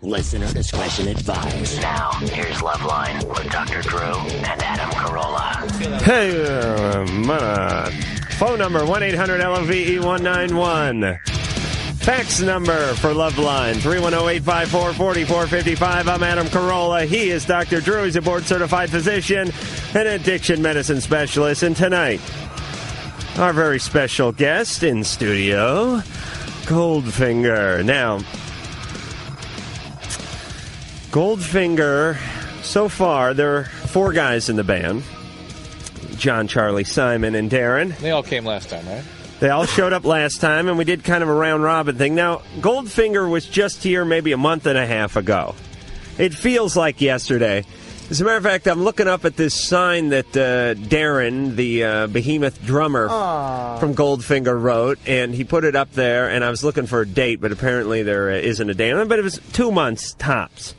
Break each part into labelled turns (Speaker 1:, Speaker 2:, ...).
Speaker 1: Listener discretion advised.
Speaker 2: Now, here's Loveline with Dr. Drew and Adam Carolla.
Speaker 3: Hey, phone number 1-800-LOVE-191. Fax number for Loveline, 310-854-4455. I'm Adam Carolla. He is Dr. Drew. He's a board-certified physician and addiction medicine specialist. And tonight, our very special guest in studio, Goldfinger. Now, Goldfinger, so far, there are 4 guys in the band. John, Charlie, Simon, and Darren.
Speaker 4: They all came last time, right?
Speaker 3: They all showed up last time, and we did kind of a round-robin thing. Now, Goldfinger was just here maybe a month and a half ago. It feels like yesterday. As a matter of fact, I'm looking up at this sign that Darren, the behemoth drummer from Goldfinger, wrote, and he put it up there, and I was looking for a date, but apparently there isn't a date. But it was 2 months tops.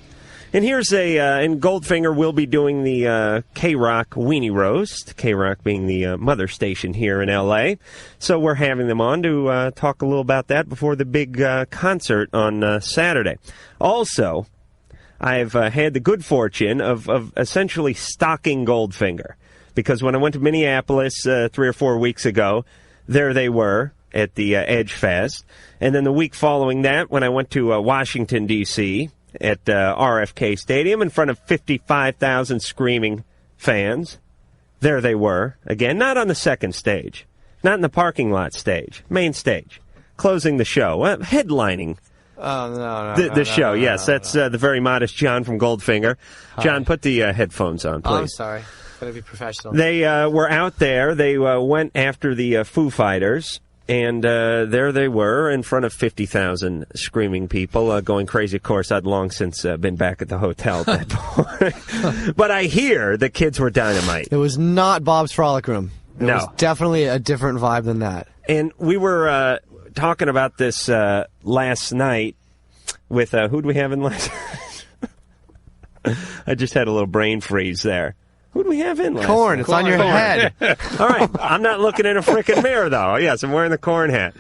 Speaker 3: And here's and Goldfinger will be doing the K-Rock Weenie Roast, K-Rock being the mother station here in L.A. So we're having them on to talk a little about that before the big concert on Saturday. Also, I've had the good fortune of essentially stalking Goldfinger, because when I went to Minneapolis 3 or 4 weeks ago, there they were at the Edge Fest. And then the week following that, when I went to Washington, D.C., at RFK Stadium in front of 55,000 screaming fans. There they were. Again, not on the second stage. Not in the parking lot stage. Main stage. Closing the show. Headlining the show. Yes, that's the very modest John from Goldfinger. Hi. John, put the headphones on, please.
Speaker 5: Oh, I'm sorry. Gotta be professional.
Speaker 3: They were out there. They went after the Foo Fighters. And there they were in front of 50,000 screaming people going crazy. Of course, I'd long since been back at the hotel at that point. But I hear the kids were dynamite.
Speaker 5: It was not Bob's Frolic Room. It was definitely a different vibe than that.
Speaker 3: And we were talking about this last night with, who'd we have in last night? I just had a little brain freeze there. Who do we have in last
Speaker 5: Corn. It's on your head.
Speaker 3: All right. I'm not looking in a frickin' mirror, though. Yes, I'm wearing the Corn hat.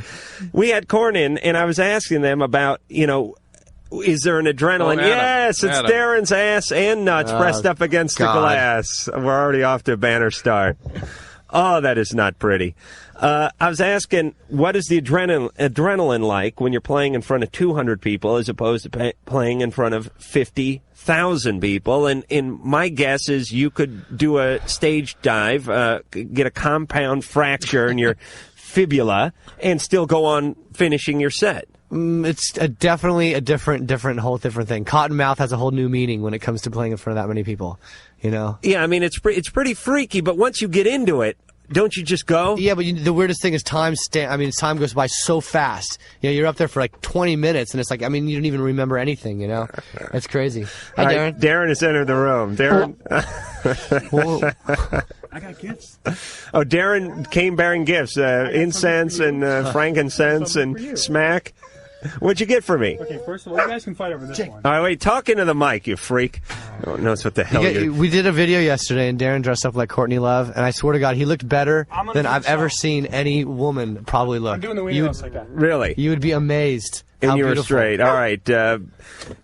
Speaker 3: We had Corn in, and I was asking them about, is there an adrenaline? Yes, it's Adam. Darren's ass and nuts pressed up against the glass. We're already off to a banner start. Oh, that is not pretty. I was asking, what is the adrenaline like when you're playing in front of 200 people as opposed to playing in front of 50,000 people? And my guess is you could do a stage dive, get a compound fracture in your fibula, and still go on finishing your set.
Speaker 5: It's definitely a different thing. Cottonmouth has a whole new meaning when it comes to playing in front of that many people.
Speaker 3: Yeah, I mean, it's pretty freaky, but once you get into it, don't you just go?
Speaker 5: Yeah, but the weirdest thing is time goes by so fast. You're up there for like 20 minutes, and it's like, you don't even remember anything, It's crazy. Hi, Darren.
Speaker 3: Right, Darren has entered the room. Darren.
Speaker 6: I got gifts.
Speaker 3: Oh, Darren came bearing gifts, incense and frankincense and smack. What'd you get for me?
Speaker 6: Okay, first of all, you guys can fight over this one.
Speaker 3: All right, wait, talk into the mic, you freak. No one knows what the hell you're...
Speaker 5: We did a video yesterday, and Darren dressed up like Courtney Love, and I swear to God, he looked better than I've ever seen any woman probably look.
Speaker 6: I'm doing the weenie roast like that.
Speaker 3: Really?
Speaker 5: You would be amazed.
Speaker 3: And you were
Speaker 5: beautiful.
Speaker 3: straight. All right,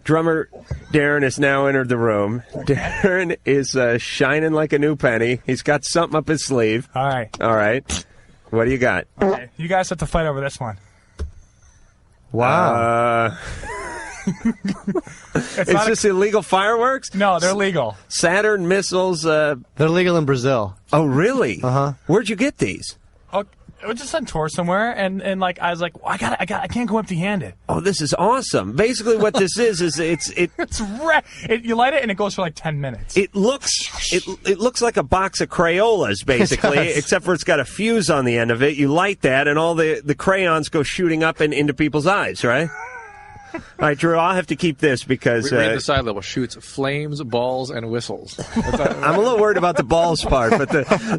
Speaker 3: drummer Darren has now entered the room. Darren is shining like a new penny. He's got something up his sleeve.
Speaker 6: All right.
Speaker 3: What do you got?
Speaker 6: Okay, you guys have to fight over this one.
Speaker 5: Wow.
Speaker 3: Is this illegal fireworks?
Speaker 6: No, they're legal.
Speaker 3: Saturn missiles.
Speaker 5: They're legal in Brazil.
Speaker 3: Oh, really?
Speaker 5: Uh-huh.
Speaker 3: Where'd you get these?
Speaker 6: Oh, it was just on tour somewhere, and I was like, well, I can't go empty-handed.
Speaker 3: Oh, this is awesome. Basically, what this is
Speaker 6: it's you light it and it goes for like 10 minutes.
Speaker 3: It looks like a box of Crayollas, basically, except for it's got a fuse on the end of it. You light that, and all the crayons go shooting up and into people's eyes, right? All right, Drew, I'll have to keep this because...
Speaker 4: Read the side label. Shoots flames, balls, and whistles.
Speaker 3: I'm a little worried about the balls part, but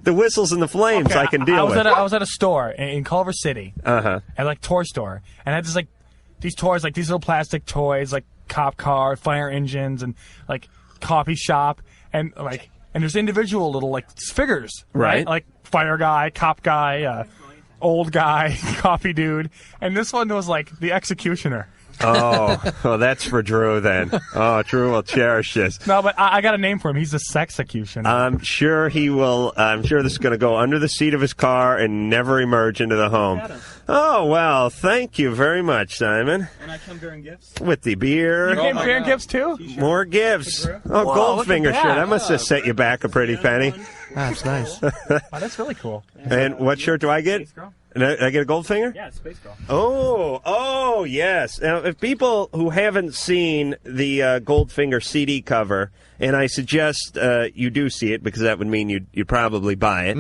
Speaker 3: the whistles and the flames I can deal with.
Speaker 6: I was at a store in Culver City, at like toy store, and I had this these toys, like these little plastic toys, like cop car, fire engines, and like coffee shop, and there's individual little like figures, right? Like fire guy, cop guy, old guy, coffee dude, and this one was like the executioner.
Speaker 3: Oh, well, that's for Drew then. Oh, Drew will cherish this.
Speaker 6: No, but I got a name for him. He's the Sexecutioner.
Speaker 3: I'm sure he will. I'm sure this is going to go under the seat of his car and never emerge into the home. Oh, well, thank you very much, Simon.
Speaker 7: And I come bearing gifts?
Speaker 3: With the beer.
Speaker 6: You came bearing gifts, too?
Speaker 3: More gifts. Oh,
Speaker 6: Whoa,
Speaker 3: Goldfinger shirt. That must have set you back a pretty penny.
Speaker 5: That's nice.
Speaker 6: Oh, that's really cool.
Speaker 3: And what shirt do I get?
Speaker 7: Space Girl?
Speaker 3: Did I get a Goldfinger?
Speaker 7: Yeah, Space Girl.
Speaker 3: Oh, yes. Now, if people who haven't seen the Goldfinger CD cover, and I suggest you do see it because that would mean you'd probably buy it.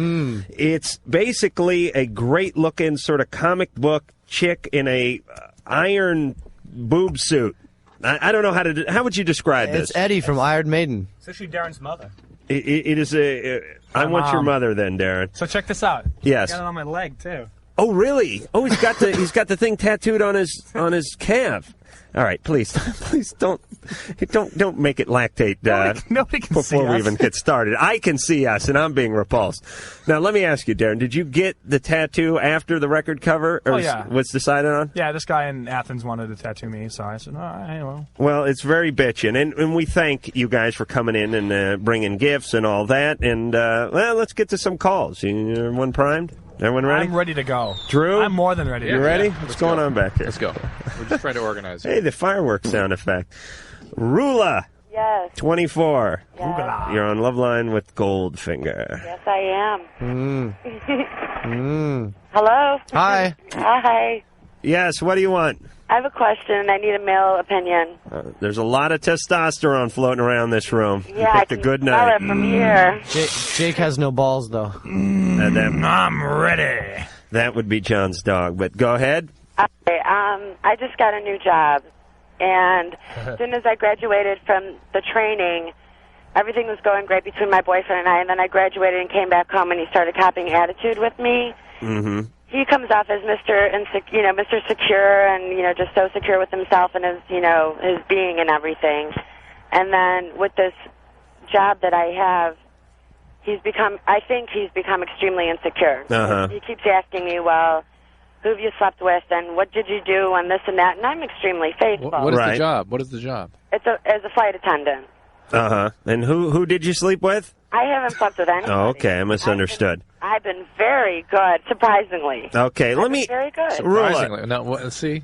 Speaker 3: It's basically a great-looking sort of comic book chick in a iron boob suit. I don't know how would you describe this?
Speaker 5: It's Eddie from Iron Maiden.
Speaker 7: It's actually Darren's mother.
Speaker 3: It is a. I want your mother then, Darren.
Speaker 6: So check this out.
Speaker 3: Yes.
Speaker 7: I got it on my leg, too.
Speaker 3: Oh, really? Oh, he's got the thing tattooed on his calf. All right, please don't make it lactate
Speaker 6: nobody can see
Speaker 3: before we
Speaker 6: us.
Speaker 3: even get started. I can see us, and I'm being repulsed. Now, let me ask you, Darren, did you get the tattoo after the record cover? Or
Speaker 6: yeah.
Speaker 3: was decided on?
Speaker 6: Yeah, this guy in Athens wanted to tattoo me, so I said, all right, well.
Speaker 3: Well, it's very bitchin', and we thank you guys for coming in and bringing gifts and all that. And, well, let's get to some calls. Everyone primed? Everyone ready?
Speaker 6: I'm ready to go.
Speaker 3: Drew?
Speaker 6: I'm more than ready.
Speaker 3: You ready?
Speaker 4: Yeah,
Speaker 3: What's going on back here?
Speaker 4: Let's go. We're just trying to organize.
Speaker 3: Hey, the fireworks sound effect. Rula.
Speaker 8: Yes.
Speaker 3: 24.
Speaker 8: Yes.
Speaker 3: You're on Loveline with Goldfinger.
Speaker 8: Yes, I am. Hello.
Speaker 5: Hi.
Speaker 8: Hi.
Speaker 3: Yes, what do you want?
Speaker 8: I have a question. I need a male opinion.
Speaker 3: There's a lot of testosterone floating around this room.
Speaker 8: Yeah,
Speaker 3: You
Speaker 8: I
Speaker 3: picked a
Speaker 8: can
Speaker 3: good
Speaker 8: smell
Speaker 3: night.
Speaker 8: it from here.
Speaker 5: Jake has no balls, though.
Speaker 6: I'm ready.
Speaker 3: That would be John's dog, but go ahead.
Speaker 8: Okay, I just got a new job, and as soon as I graduated from the training, everything was going great between my boyfriend and I, and then I graduated and came back home, and he started copying attitude with me.
Speaker 3: Mm-hmm.
Speaker 8: He comes off as Mr. Secure, and just so secure with himself and his being and everything. And then with this job that I have, I think he's become extremely insecure.
Speaker 3: Uh-huh.
Speaker 8: He keeps asking me, well, who have you slept with, and what did you do, and this and that, and I'm extremely faithful.
Speaker 4: What is
Speaker 3: Right.
Speaker 4: the job? What is the job?
Speaker 8: It's as a flight attendant.
Speaker 3: Uh-huh. And who did you sleep with?
Speaker 8: I haven't slept with anybody.
Speaker 3: Oh, okay, I misunderstood.
Speaker 8: I've been very good, surprisingly.
Speaker 3: Okay, let me...
Speaker 8: Very good.
Speaker 4: Surprisingly. Now, see?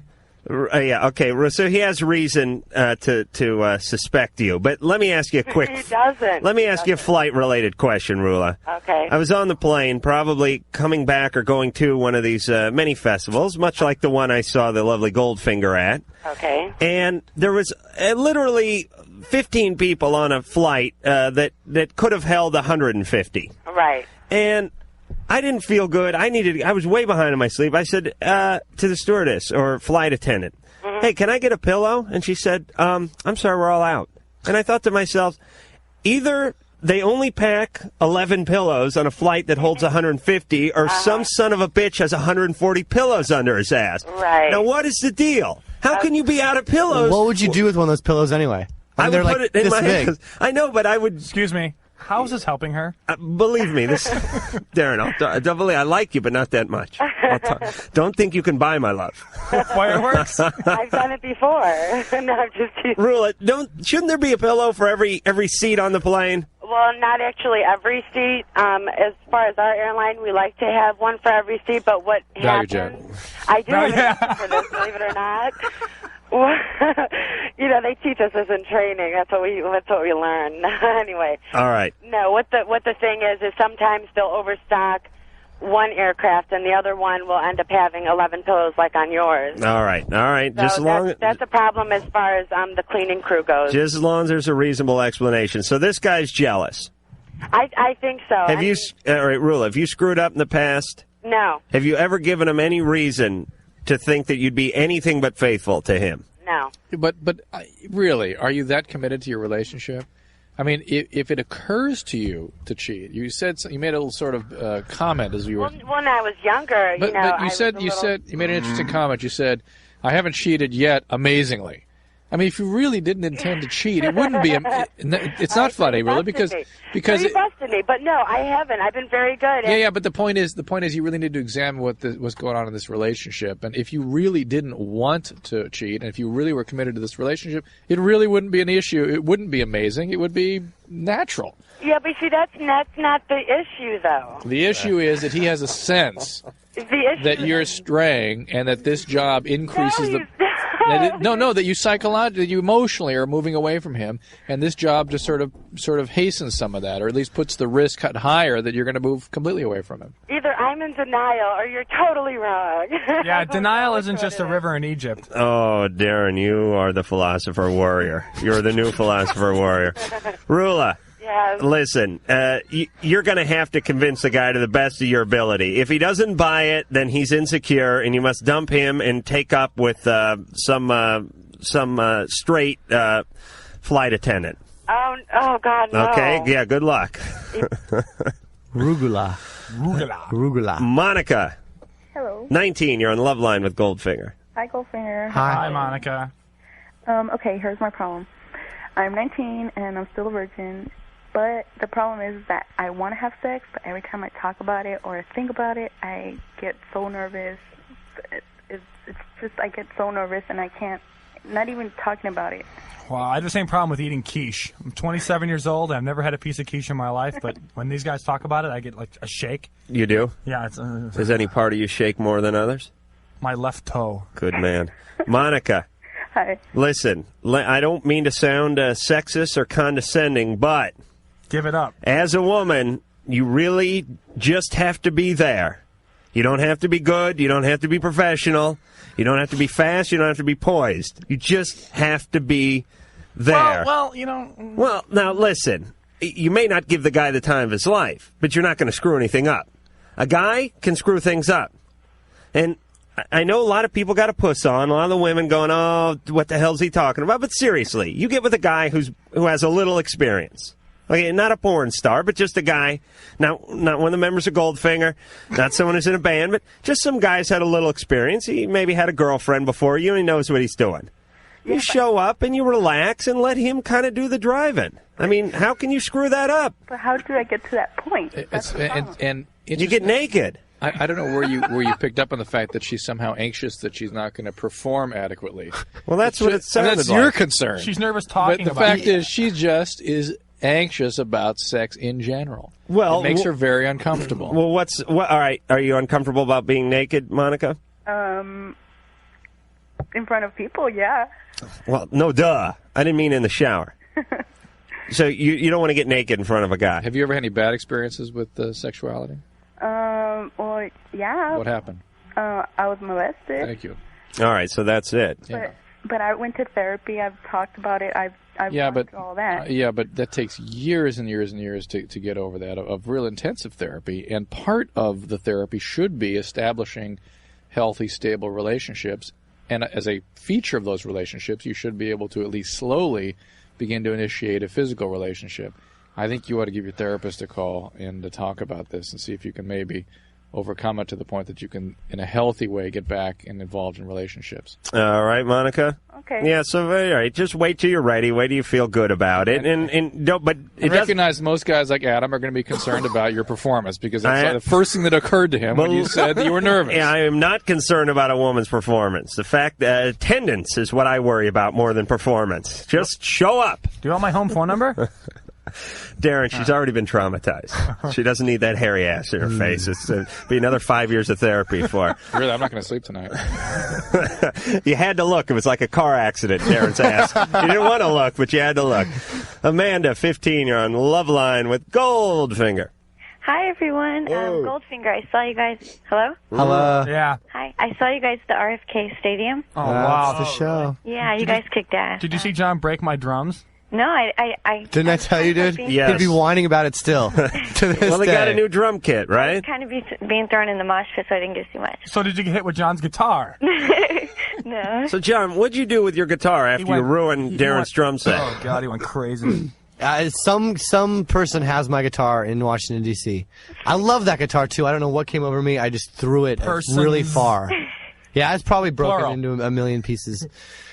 Speaker 3: Yeah, okay, so he has reason to suspect you, but let me ask you a quick...
Speaker 8: He doesn't.
Speaker 3: Let me ask you a flight-related question, Rula.
Speaker 8: Okay.
Speaker 3: I was on the plane, probably coming back or going to one of these mini festivals, much like the one I saw the lovely Goldfinger at.
Speaker 8: Okay.
Speaker 3: And there was literally 15 people on a flight that could have held 150.
Speaker 8: Right.
Speaker 3: And I didn't feel good. I was way behind in my sleep. I said to the stewardess or flight attendant, hey, can I get a pillow? And she said, I'm sorry, we're all out. And I thought to myself, either they only pack 11 pillows on a flight that holds 150, or some son of a bitch has 140 pillows under his ass.
Speaker 8: Right.
Speaker 3: Now, what is the deal? How can you be out of pillows?
Speaker 5: What would you do with one of those pillows anyway?
Speaker 3: I would
Speaker 5: they're
Speaker 3: put
Speaker 5: like
Speaker 3: it in
Speaker 5: this
Speaker 3: my
Speaker 5: big.
Speaker 3: hands. I know, but I would...
Speaker 6: Excuse me. How is this helping her?
Speaker 3: Believe me, this, Darren, I like you, but not that much. Don't think you can buy my love.
Speaker 6: Fireworks?
Speaker 8: I've done it before. No, I'm just teasing.
Speaker 3: Rule it. Shouldn't there be a pillow for every seat on the plane?
Speaker 8: Well, not actually every seat. As far as our airline, we like to have one for every seat, but what happens... I do have an answer for this, believe it or not. They teach us this in training. That's what we learn. Anyway.
Speaker 3: All right.
Speaker 8: No, what the thing is sometimes they'll overstock one aircraft and the other one will end up having 11 pillows like on yours.
Speaker 3: All right.
Speaker 8: So that's a problem as far as the cleaning crew goes.
Speaker 3: Just as long as there's a reasonable explanation. So this guy's jealous.
Speaker 8: I think so.
Speaker 3: All right, Rula, have you screwed up in the past?
Speaker 8: No.
Speaker 3: Have you ever given him any reason to think that you'd be anything but faithful to him?
Speaker 8: No.
Speaker 4: But really, are you that committed to your relationship? I mean, if it occurs to you to cheat, you made a little sort of comment as you were.
Speaker 8: Well, when I was younger,
Speaker 4: but you made an interesting comment. You said, "I haven't cheated yet, amazingly," I mean, if you really didn't intend to cheat, it wouldn't be. It's not funny, really, because
Speaker 8: you busted me, but no, I haven't. I've been very good.
Speaker 4: Yeah. But the point is, you really need to examine what's going on in this relationship. And if you really didn't want to cheat, and if you really were committed to this relationship, it really wouldn't be an issue. It wouldn't be amazing. It would be natural.
Speaker 8: Yeah, but see, that's not the issue, though.
Speaker 4: The issue is that he has a sense that you're straying, and that this job increases that you psychologically, you emotionally are moving away from him, and this job just sort of hastens some of that, or at least puts the risk higher that you're going to move completely away from him.
Speaker 8: Either I'm in denial, or you're totally wrong.
Speaker 6: Yeah, denial isn't just a river in Egypt.
Speaker 3: Oh, Darren, you are the philosopher warrior. You're the new philosopher warrior. Rula.
Speaker 8: Yes.
Speaker 3: Listen, you're going to have to convince the guy to the best of your ability. If he doesn't buy it, then he's insecure, and you must dump him and take up with some straight flight attendant.
Speaker 8: Oh, God, no.
Speaker 3: Okay? Yeah, good luck.
Speaker 5: Rugula. Monica.
Speaker 9: Hello.
Speaker 3: 19, you're on Loveline with Goldfinger.
Speaker 9: Hi, Goldfinger.
Speaker 6: Hi, Monica.
Speaker 9: Okay, here's my problem. I'm 19, and I'm still a virgin. But the problem is that I want to have sex, but every time I talk about it or think about it, I get so nervous. It's just I get so nervous, and I can't, not even talking about it.
Speaker 6: Well, I have the same problem with eating quiche. I'm 27 years old. I've never had a piece of quiche in my life, but when these guys talk about it, I get like a shake.
Speaker 3: You do?
Speaker 6: Yeah.
Speaker 3: Does any part of you shake more than others?
Speaker 6: My left toe.
Speaker 3: Good man. Monica.
Speaker 9: Hi.
Speaker 3: Listen, I don't mean to sound sexist or condescending, but...
Speaker 6: Give it up.
Speaker 3: As a woman, you really just have to be there. You don't have to be good. You don't have to be professional. You don't have to be fast. You don't have to be poised. You just have to be there.
Speaker 6: Well, you know...
Speaker 3: Well, now, listen. You may not give the guy the time of his life, but you're not going to screw anything up. A guy can screw things up. And I know a lot of people got a puss on. A lot of the women going, oh, what the hell's he talking about? But seriously, you get with a guy who has a little experience. Okay, not a porn star, but just a guy, not one of the members of Goldfinger, not someone who's in a band, but just some guy's had a little experience. He maybe had a girlfriend before you, and he knows what he's doing. You show up, and you relax, and let him kind of do the driving. I mean, how can you screw that up?
Speaker 9: But how do I get to that point?
Speaker 3: You get naked.
Speaker 4: I don't know where you picked up on the fact that she's somehow anxious that she's not going to perform adequately.
Speaker 3: Well, that's what it sounded
Speaker 4: that's
Speaker 3: like.
Speaker 4: your concern.
Speaker 6: She's nervous talking
Speaker 4: about it. But the fact is, she just is anxious about sex in general.
Speaker 3: Well,
Speaker 4: it makes her very uncomfortable.
Speaker 3: Well, all right, are you uncomfortable about being naked, Monica?
Speaker 9: In front of people, yeah.
Speaker 3: Well, no, duh. I didn't mean in the shower. So you don't want to get naked in front of a guy.
Speaker 4: Have you ever had any bad experiences with sexuality?
Speaker 9: Well, yeah.
Speaker 4: What happened?
Speaker 9: I was molested.
Speaker 4: Thank you.
Speaker 3: All right, so that's it.
Speaker 9: But I went to therapy. I've talked about it. I've gone through all that.
Speaker 4: Yeah, but that takes years and years and years to get over that, of real intensive therapy. And part of the therapy should be establishing healthy, stable relationships. And as a feature of those relationships, you should be able to at least slowly begin to initiate a physical relationship. I think you ought to give your therapist a call and to talk about this and see if you can maybe overcome it to the point that you can, in a healthy way, get back and involved in relationships.
Speaker 3: All right, Monica.
Speaker 9: Okay.
Speaker 3: Yeah. So all right, just wait till you're ready. Wait till you feel good about it, and don't. But
Speaker 4: I recognize most guys like Adam are going to be concerned about your performance because that's the first thing that occurred to him when you said that you were nervous.
Speaker 3: Yeah, I am not concerned about a woman's performance. The fact that attendance is what I worry about more than performance. Just show up.
Speaker 6: Do you want my home phone number?
Speaker 3: Darren, she's already been traumatized. She doesn't need that hairy ass in her face. It's be another 5 years of therapy for her.
Speaker 4: Really, I'm not going to sleep tonight.
Speaker 3: You had to look. It was like a car accident, Darren's ass. You didn't want to look, but you had to look. Amanda, 15, you're on Loveline with Goldfinger.
Speaker 10: Hi, everyone. Goldfinger, I saw you guys. Hello?
Speaker 5: Hello.
Speaker 6: Yeah.
Speaker 10: Hi. I saw you guys at the RFK Stadium.
Speaker 6: Oh, wow.
Speaker 5: That's the show.
Speaker 10: Yeah, you guys kicked ass.
Speaker 6: Did you see John break my drums?
Speaker 10: No, I
Speaker 5: Didn't I tell you, dude?
Speaker 3: Yes.
Speaker 5: He'd be whining about it still. To this
Speaker 3: Well, they
Speaker 5: day.
Speaker 3: got a new drum kit, right?
Speaker 10: kind of being thrown in the mosh pit, so I didn't get too much.
Speaker 6: So did you get hit with John's guitar?
Speaker 10: No.
Speaker 3: So, John, what'd you do with your guitar after you ruined Darren's drum set?
Speaker 6: Oh, God, he went crazy.
Speaker 5: Some person has my guitar in Washington, D.C. I love that guitar, too. I don't know what came over me. I just threw it really far. Yeah, it's probably broken
Speaker 6: Plural.
Speaker 5: into a million pieces.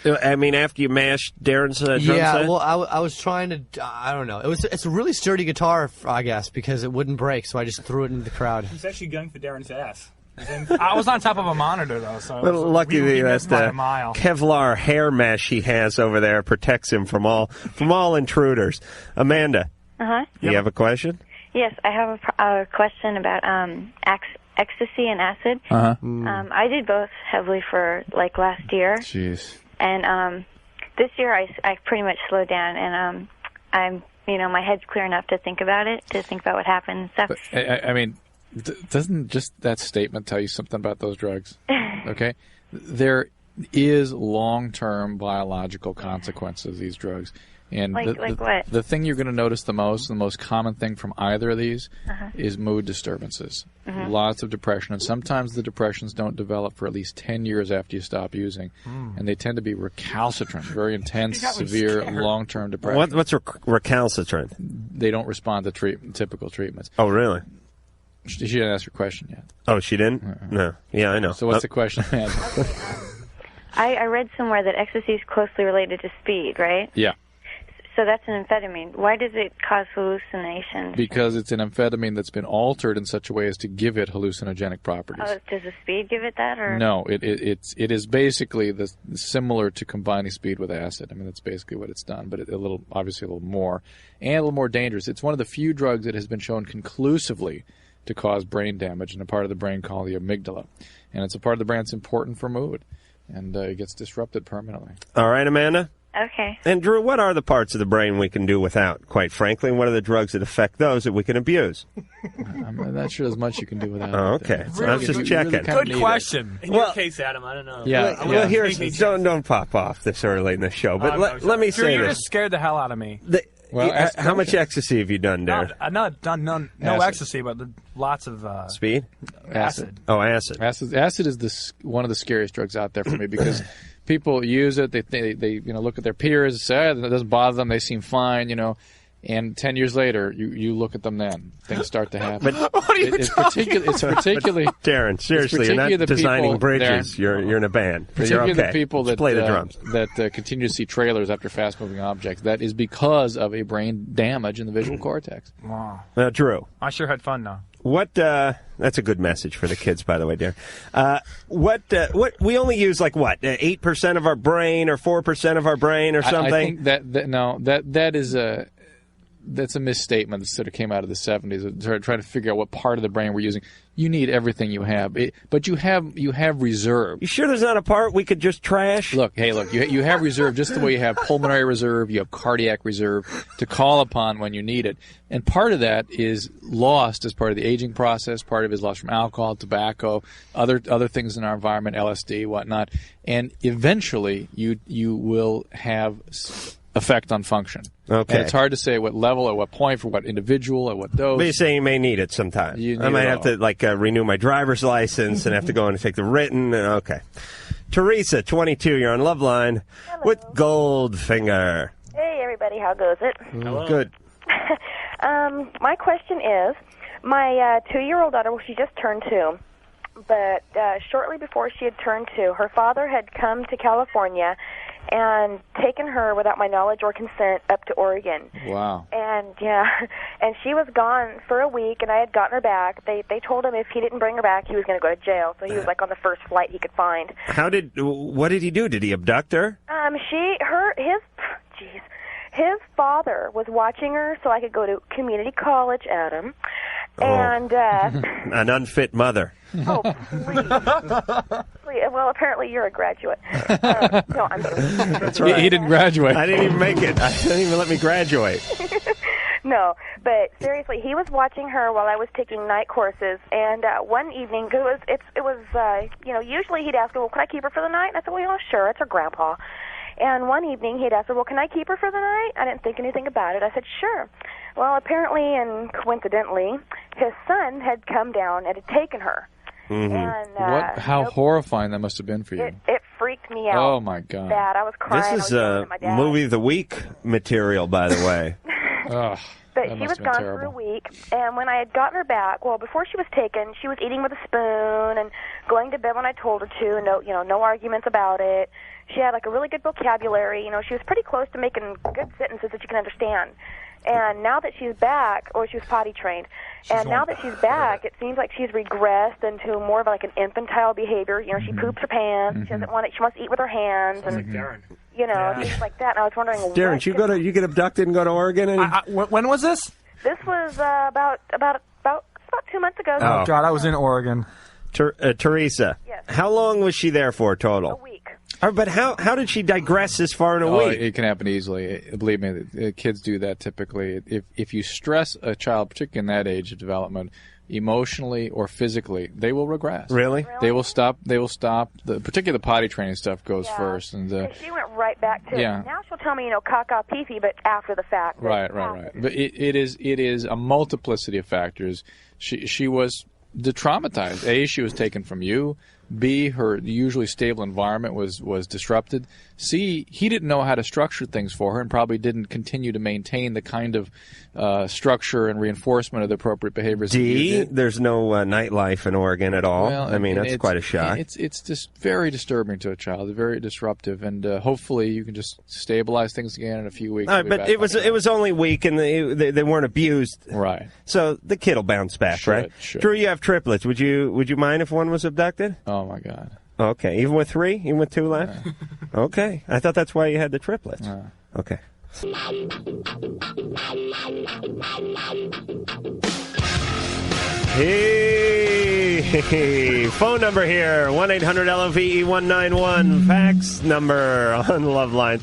Speaker 3: I mean, after you mashed Darren's drum
Speaker 5: Yeah,
Speaker 3: set?
Speaker 5: well, I was trying to. I don't know. It's a really sturdy guitar, I guess, because it wouldn't break. So I just threw it into the crowd.
Speaker 7: He's actually going for Darren's ass.
Speaker 6: I was on top of a monitor though, so
Speaker 3: Well, lucky
Speaker 6: we
Speaker 3: that
Speaker 6: missed by
Speaker 3: the
Speaker 6: a mile.
Speaker 3: Kevlar hair mesh he has over there protects him from all intruders. Amanda, you have a question?
Speaker 10: Yes, I have a question about ecstasy and acid. I did both heavily for like last year.
Speaker 4: Jeez.
Speaker 10: And this year I pretty much slowed down, and I'm my head's clear enough to think about it, to think about what happened and stuff.
Speaker 4: But, I mean, doesn't just that statement tell you something about those drugs? Okay? There is long-term biological consequences of these drugs. And
Speaker 10: like what?
Speaker 4: The thing you're going to notice the most common thing from either of these is mood disturbances. Lots of depression. And sometimes the depressions don't develop for at least 10 years after you stop using. And they tend to be recalcitrant, very intense, severe, long-term depression.
Speaker 3: What's recalcitrant?
Speaker 4: They don't respond to typical treatments.
Speaker 3: Oh, really?
Speaker 4: She didn't ask her question yet.
Speaker 3: Oh, she didn't? No. Yeah, I know.
Speaker 4: So what's the question, man?
Speaker 10: I read somewhere that ecstasy is closely related to speed, right?
Speaker 4: Yeah.
Speaker 10: So that's an amphetamine. Why does it cause hallucinations?
Speaker 4: Because it's an amphetamine that's been altered in such a way as to give it hallucinogenic properties.
Speaker 10: Oh, does the speed give it that, or
Speaker 4: no? It is basically similar to combining speed with acid. I mean, that's basically what it's done, but obviously a little more, and a little more dangerous. It's one of the few drugs that has been shown conclusively to cause brain damage in a part of the brain called the amygdala, and it's a part of the brain that's important for mood, and it gets disrupted permanently.
Speaker 3: All right, Amanda?
Speaker 10: Okay.
Speaker 3: And Drew, what are the parts of the brain we can do without, quite frankly, and what are the drugs that affect those that we can abuse?
Speaker 4: I'm not sure there's much you can do without.
Speaker 3: Oh, okay. So I was just checking.
Speaker 6: Good question.
Speaker 7: In your case, Adam, I don't know.
Speaker 4: Yeah.
Speaker 3: Well, here's don't pop off this early in the show, but let me
Speaker 6: Drew,
Speaker 3: say
Speaker 6: you
Speaker 3: this.
Speaker 6: just scared the hell out of me.
Speaker 3: How much ecstasy have you done, Darren?
Speaker 6: Not done no ecstasy, but lots of
Speaker 3: speed,
Speaker 6: acid.
Speaker 3: Oh, acid.
Speaker 4: Acid is one of the scariest drugs out there for me because people use it. They look at their peers, say it doesn't bother them. They seem fine, And 10 years later, you look at them then. Things start to happen.
Speaker 3: But
Speaker 4: it's particularly
Speaker 3: Darren, seriously, you're not designing bridges. You're in a band.
Speaker 4: Particularly
Speaker 3: you're okay.
Speaker 4: the people that
Speaker 3: play the drums.
Speaker 4: that continue to see trailers after fast-moving objects. That is because of a brain damage in the visual cortex.
Speaker 6: Wow.
Speaker 3: Now, Drew.
Speaker 6: I sure had fun, though.
Speaker 3: That's a good message for the kids, by the way, Darren. What we only use 8% of our brain or 4% of our brain or something?
Speaker 4: I think that is that's a misstatement that sort of came out of the 70s. Trying to figure out what part of the brain we're using. You need everything you have, but you have reserve.
Speaker 3: You sure there's not a part we could just trash?
Speaker 4: Look, you have reserve just the way you have pulmonary reserve, you have cardiac reserve to call upon when you need it. And part of that is lost as part of the aging process. Part of it is lost from alcohol, tobacco, other things in our environment, LSD, whatnot. And eventually, you will have effect on function.
Speaker 3: Okay.
Speaker 4: And it's hard to say at what level, at what point, for what individual, at what dose.
Speaker 3: But you say you may need it sometime. I might have to renew my driver's license and have to go in and take the written. Okay. Teresa, 22, you're on Loveline with Goldfinger.
Speaker 11: Hey, everybody, how goes it?
Speaker 3: Good.
Speaker 11: My question is, my 2-year-old daughter, she just turned 2, but shortly before she had turned 2, her father had come to California and taken her without my knowledge or consent up to Oregon.
Speaker 4: Wow.
Speaker 11: And and she was gone for a week, and I had gotten her back. They told him if he didn't bring her back, he was going to go to jail. So he was on the first flight he could find.
Speaker 3: What did he do? Did he abduct her?
Speaker 11: His father was watching her so I could go to community college, Adam. And
Speaker 3: an unfit mother.
Speaker 11: Oh, please. Well, apparently you're a graduate. No, I'm kidding.
Speaker 3: That's right.
Speaker 4: He didn't graduate.
Speaker 3: I didn't even make it. I didn't even let me graduate.
Speaker 11: No, but seriously, he was watching her while I was taking night courses. And one evening, usually he'd ask her, well, can I keep her for the night? And I said, well, sure, it's her grandpa. And one evening, he'd ask her, well, can I keep her for the night? I didn't think anything about it. I said, sure. Well, apparently and coincidentally, his son had come down and had taken her.
Speaker 3: Mm-hmm.
Speaker 11: And
Speaker 4: how horrifying that must have been for you.
Speaker 11: It freaked me out.
Speaker 4: Oh, my God.
Speaker 11: Bad. I was crying.
Speaker 3: This is movie of the week material, by the way.
Speaker 11: But she was gone for a week, and when I had gotten her back, well, before she was taken, she was eating with a spoon and going to bed when I told her to. No arguments about it. She had like a really good vocabulary. She was pretty close to making good sentences that you can understand. And now that she's back, she was potty trained, and now that she's back, it seems like she's regressed into more of like an infantile behavior. She poops her pants. She doesn't want it. She wants to eat with her hands, and
Speaker 7: like Darren.
Speaker 11: Things like that. And I was wondering,
Speaker 3: Darren, you get abducted and go to Oregon?
Speaker 6: When was this?
Speaker 11: This was about 2 months ago.
Speaker 6: Oh God, I was in Oregon.
Speaker 3: Teresa,
Speaker 11: yes.
Speaker 3: How long was she there for total?
Speaker 11: A week.
Speaker 3: But how did she digress this far in a week?
Speaker 4: It can happen easily. Believe me, kids do that typically. If you stress a child, particularly in that age of development, emotionally or physically, they will regress.
Speaker 3: Really?
Speaker 4: They will stop. Particularly the potty training stuff goes first. And
Speaker 11: she went right back to it. Now she'll tell me, caca, pee-pee, but after the fact.
Speaker 4: Right. But it is a multiplicity of factors. She was traumatized. A, she was taken from you. B, her usually stable environment was disrupted. C, he didn't know how to structure things for her and probably didn't continue to maintain the kind of structure and reinforcement of the appropriate behaviors.
Speaker 3: D, there's no nightlife in Oregon at all.
Speaker 4: Well,
Speaker 3: that's quite a shock.
Speaker 4: It's just very disturbing to a child, very disruptive, and hopefully you can just stabilize things again in a few weeks.
Speaker 3: All right, but it was only a week, and they weren't abused.
Speaker 4: Right.
Speaker 3: So the kid will bounce back, right?
Speaker 4: Should.
Speaker 3: Drew, you have triplets. Would you mind if one was abducted?
Speaker 4: Oh my God.
Speaker 3: Okay, even with 3? Even with 2 left? Okay. I thought that's why you had the triplets. Okay. Hey, phone number here, 1-800-LOVE-191. Fax number on Loveline,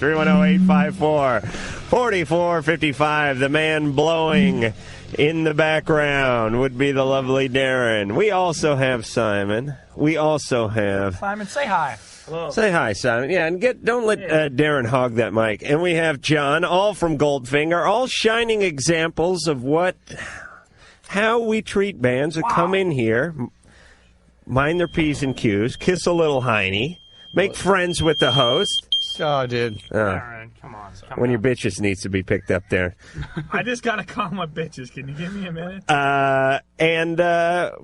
Speaker 3: 310-854-4455. The man blowing in the background would be the lovely Darren. We also have Simon. We also have...
Speaker 6: Simon, say hi.
Speaker 7: Hello.
Speaker 3: Say hi, Simon. Yeah, and don't let Darren hog that mic. And we have John, all from Goldfinger, all shining examples of how we treat bands that come in here, mind their P's and Q's, kiss a little hiney, make friends with the host.
Speaker 5: Oh, dude.
Speaker 7: Darren, come on.
Speaker 3: When your bitches needs to be picked up there.
Speaker 7: I just got to call my bitches. Can you give me a minute?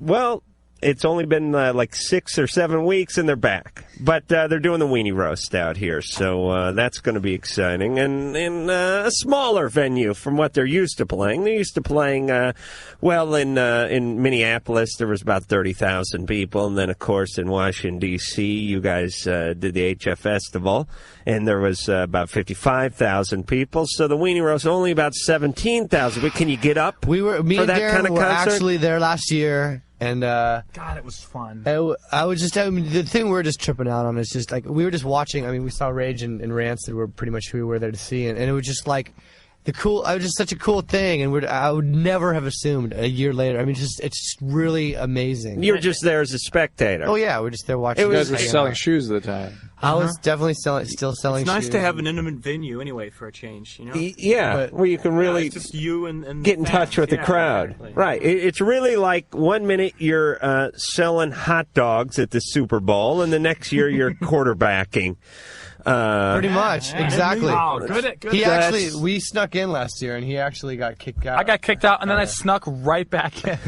Speaker 3: Well, it's only been like 6 or 7 weeks, and they're back. But they're doing the weenie roast out here, so that's going to be exciting. And in a smaller venue from what they're used to playing. They're used to playing, in Minneapolis, there was about 30,000 people. And then, of course, in Washington, D.C., you guys did the HF Festival, and there was about 55,000 people. So the weenie roast only about 17,000. But can you get up
Speaker 5: me
Speaker 3: for
Speaker 5: and
Speaker 3: that
Speaker 5: Darren
Speaker 3: kind of
Speaker 5: were
Speaker 3: concert?
Speaker 5: actually there last year. And
Speaker 6: God, it was fun.
Speaker 5: the thing we were just tripping out on is just like we were just watching. I mean, we saw Rage and Rancid were pretty much who we were there to see, and it was just like it was just such a cool thing, and I would never have assumed a year later. I mean, it's just really amazing.
Speaker 3: You were just there as a spectator.
Speaker 5: Oh yeah, we're just there watching.
Speaker 4: You guys were selling shoes at the time.
Speaker 5: I was definitely still selling.
Speaker 7: It's nice
Speaker 5: shoes.
Speaker 7: to have an intimate venue anyway for a change,
Speaker 3: Yeah, where you can really
Speaker 7: it's just you and
Speaker 3: get in touch with the crowd.
Speaker 7: Exactly.
Speaker 3: Right. It's really like 1 minute you're selling hot dogs at the Super Bowl, and the next year you're quarterbacking.
Speaker 5: Pretty much, exactly.
Speaker 6: Wow, good.
Speaker 5: We snuck in last year, and he actually got kicked out.
Speaker 6: I got kicked out, and then I snuck right back in.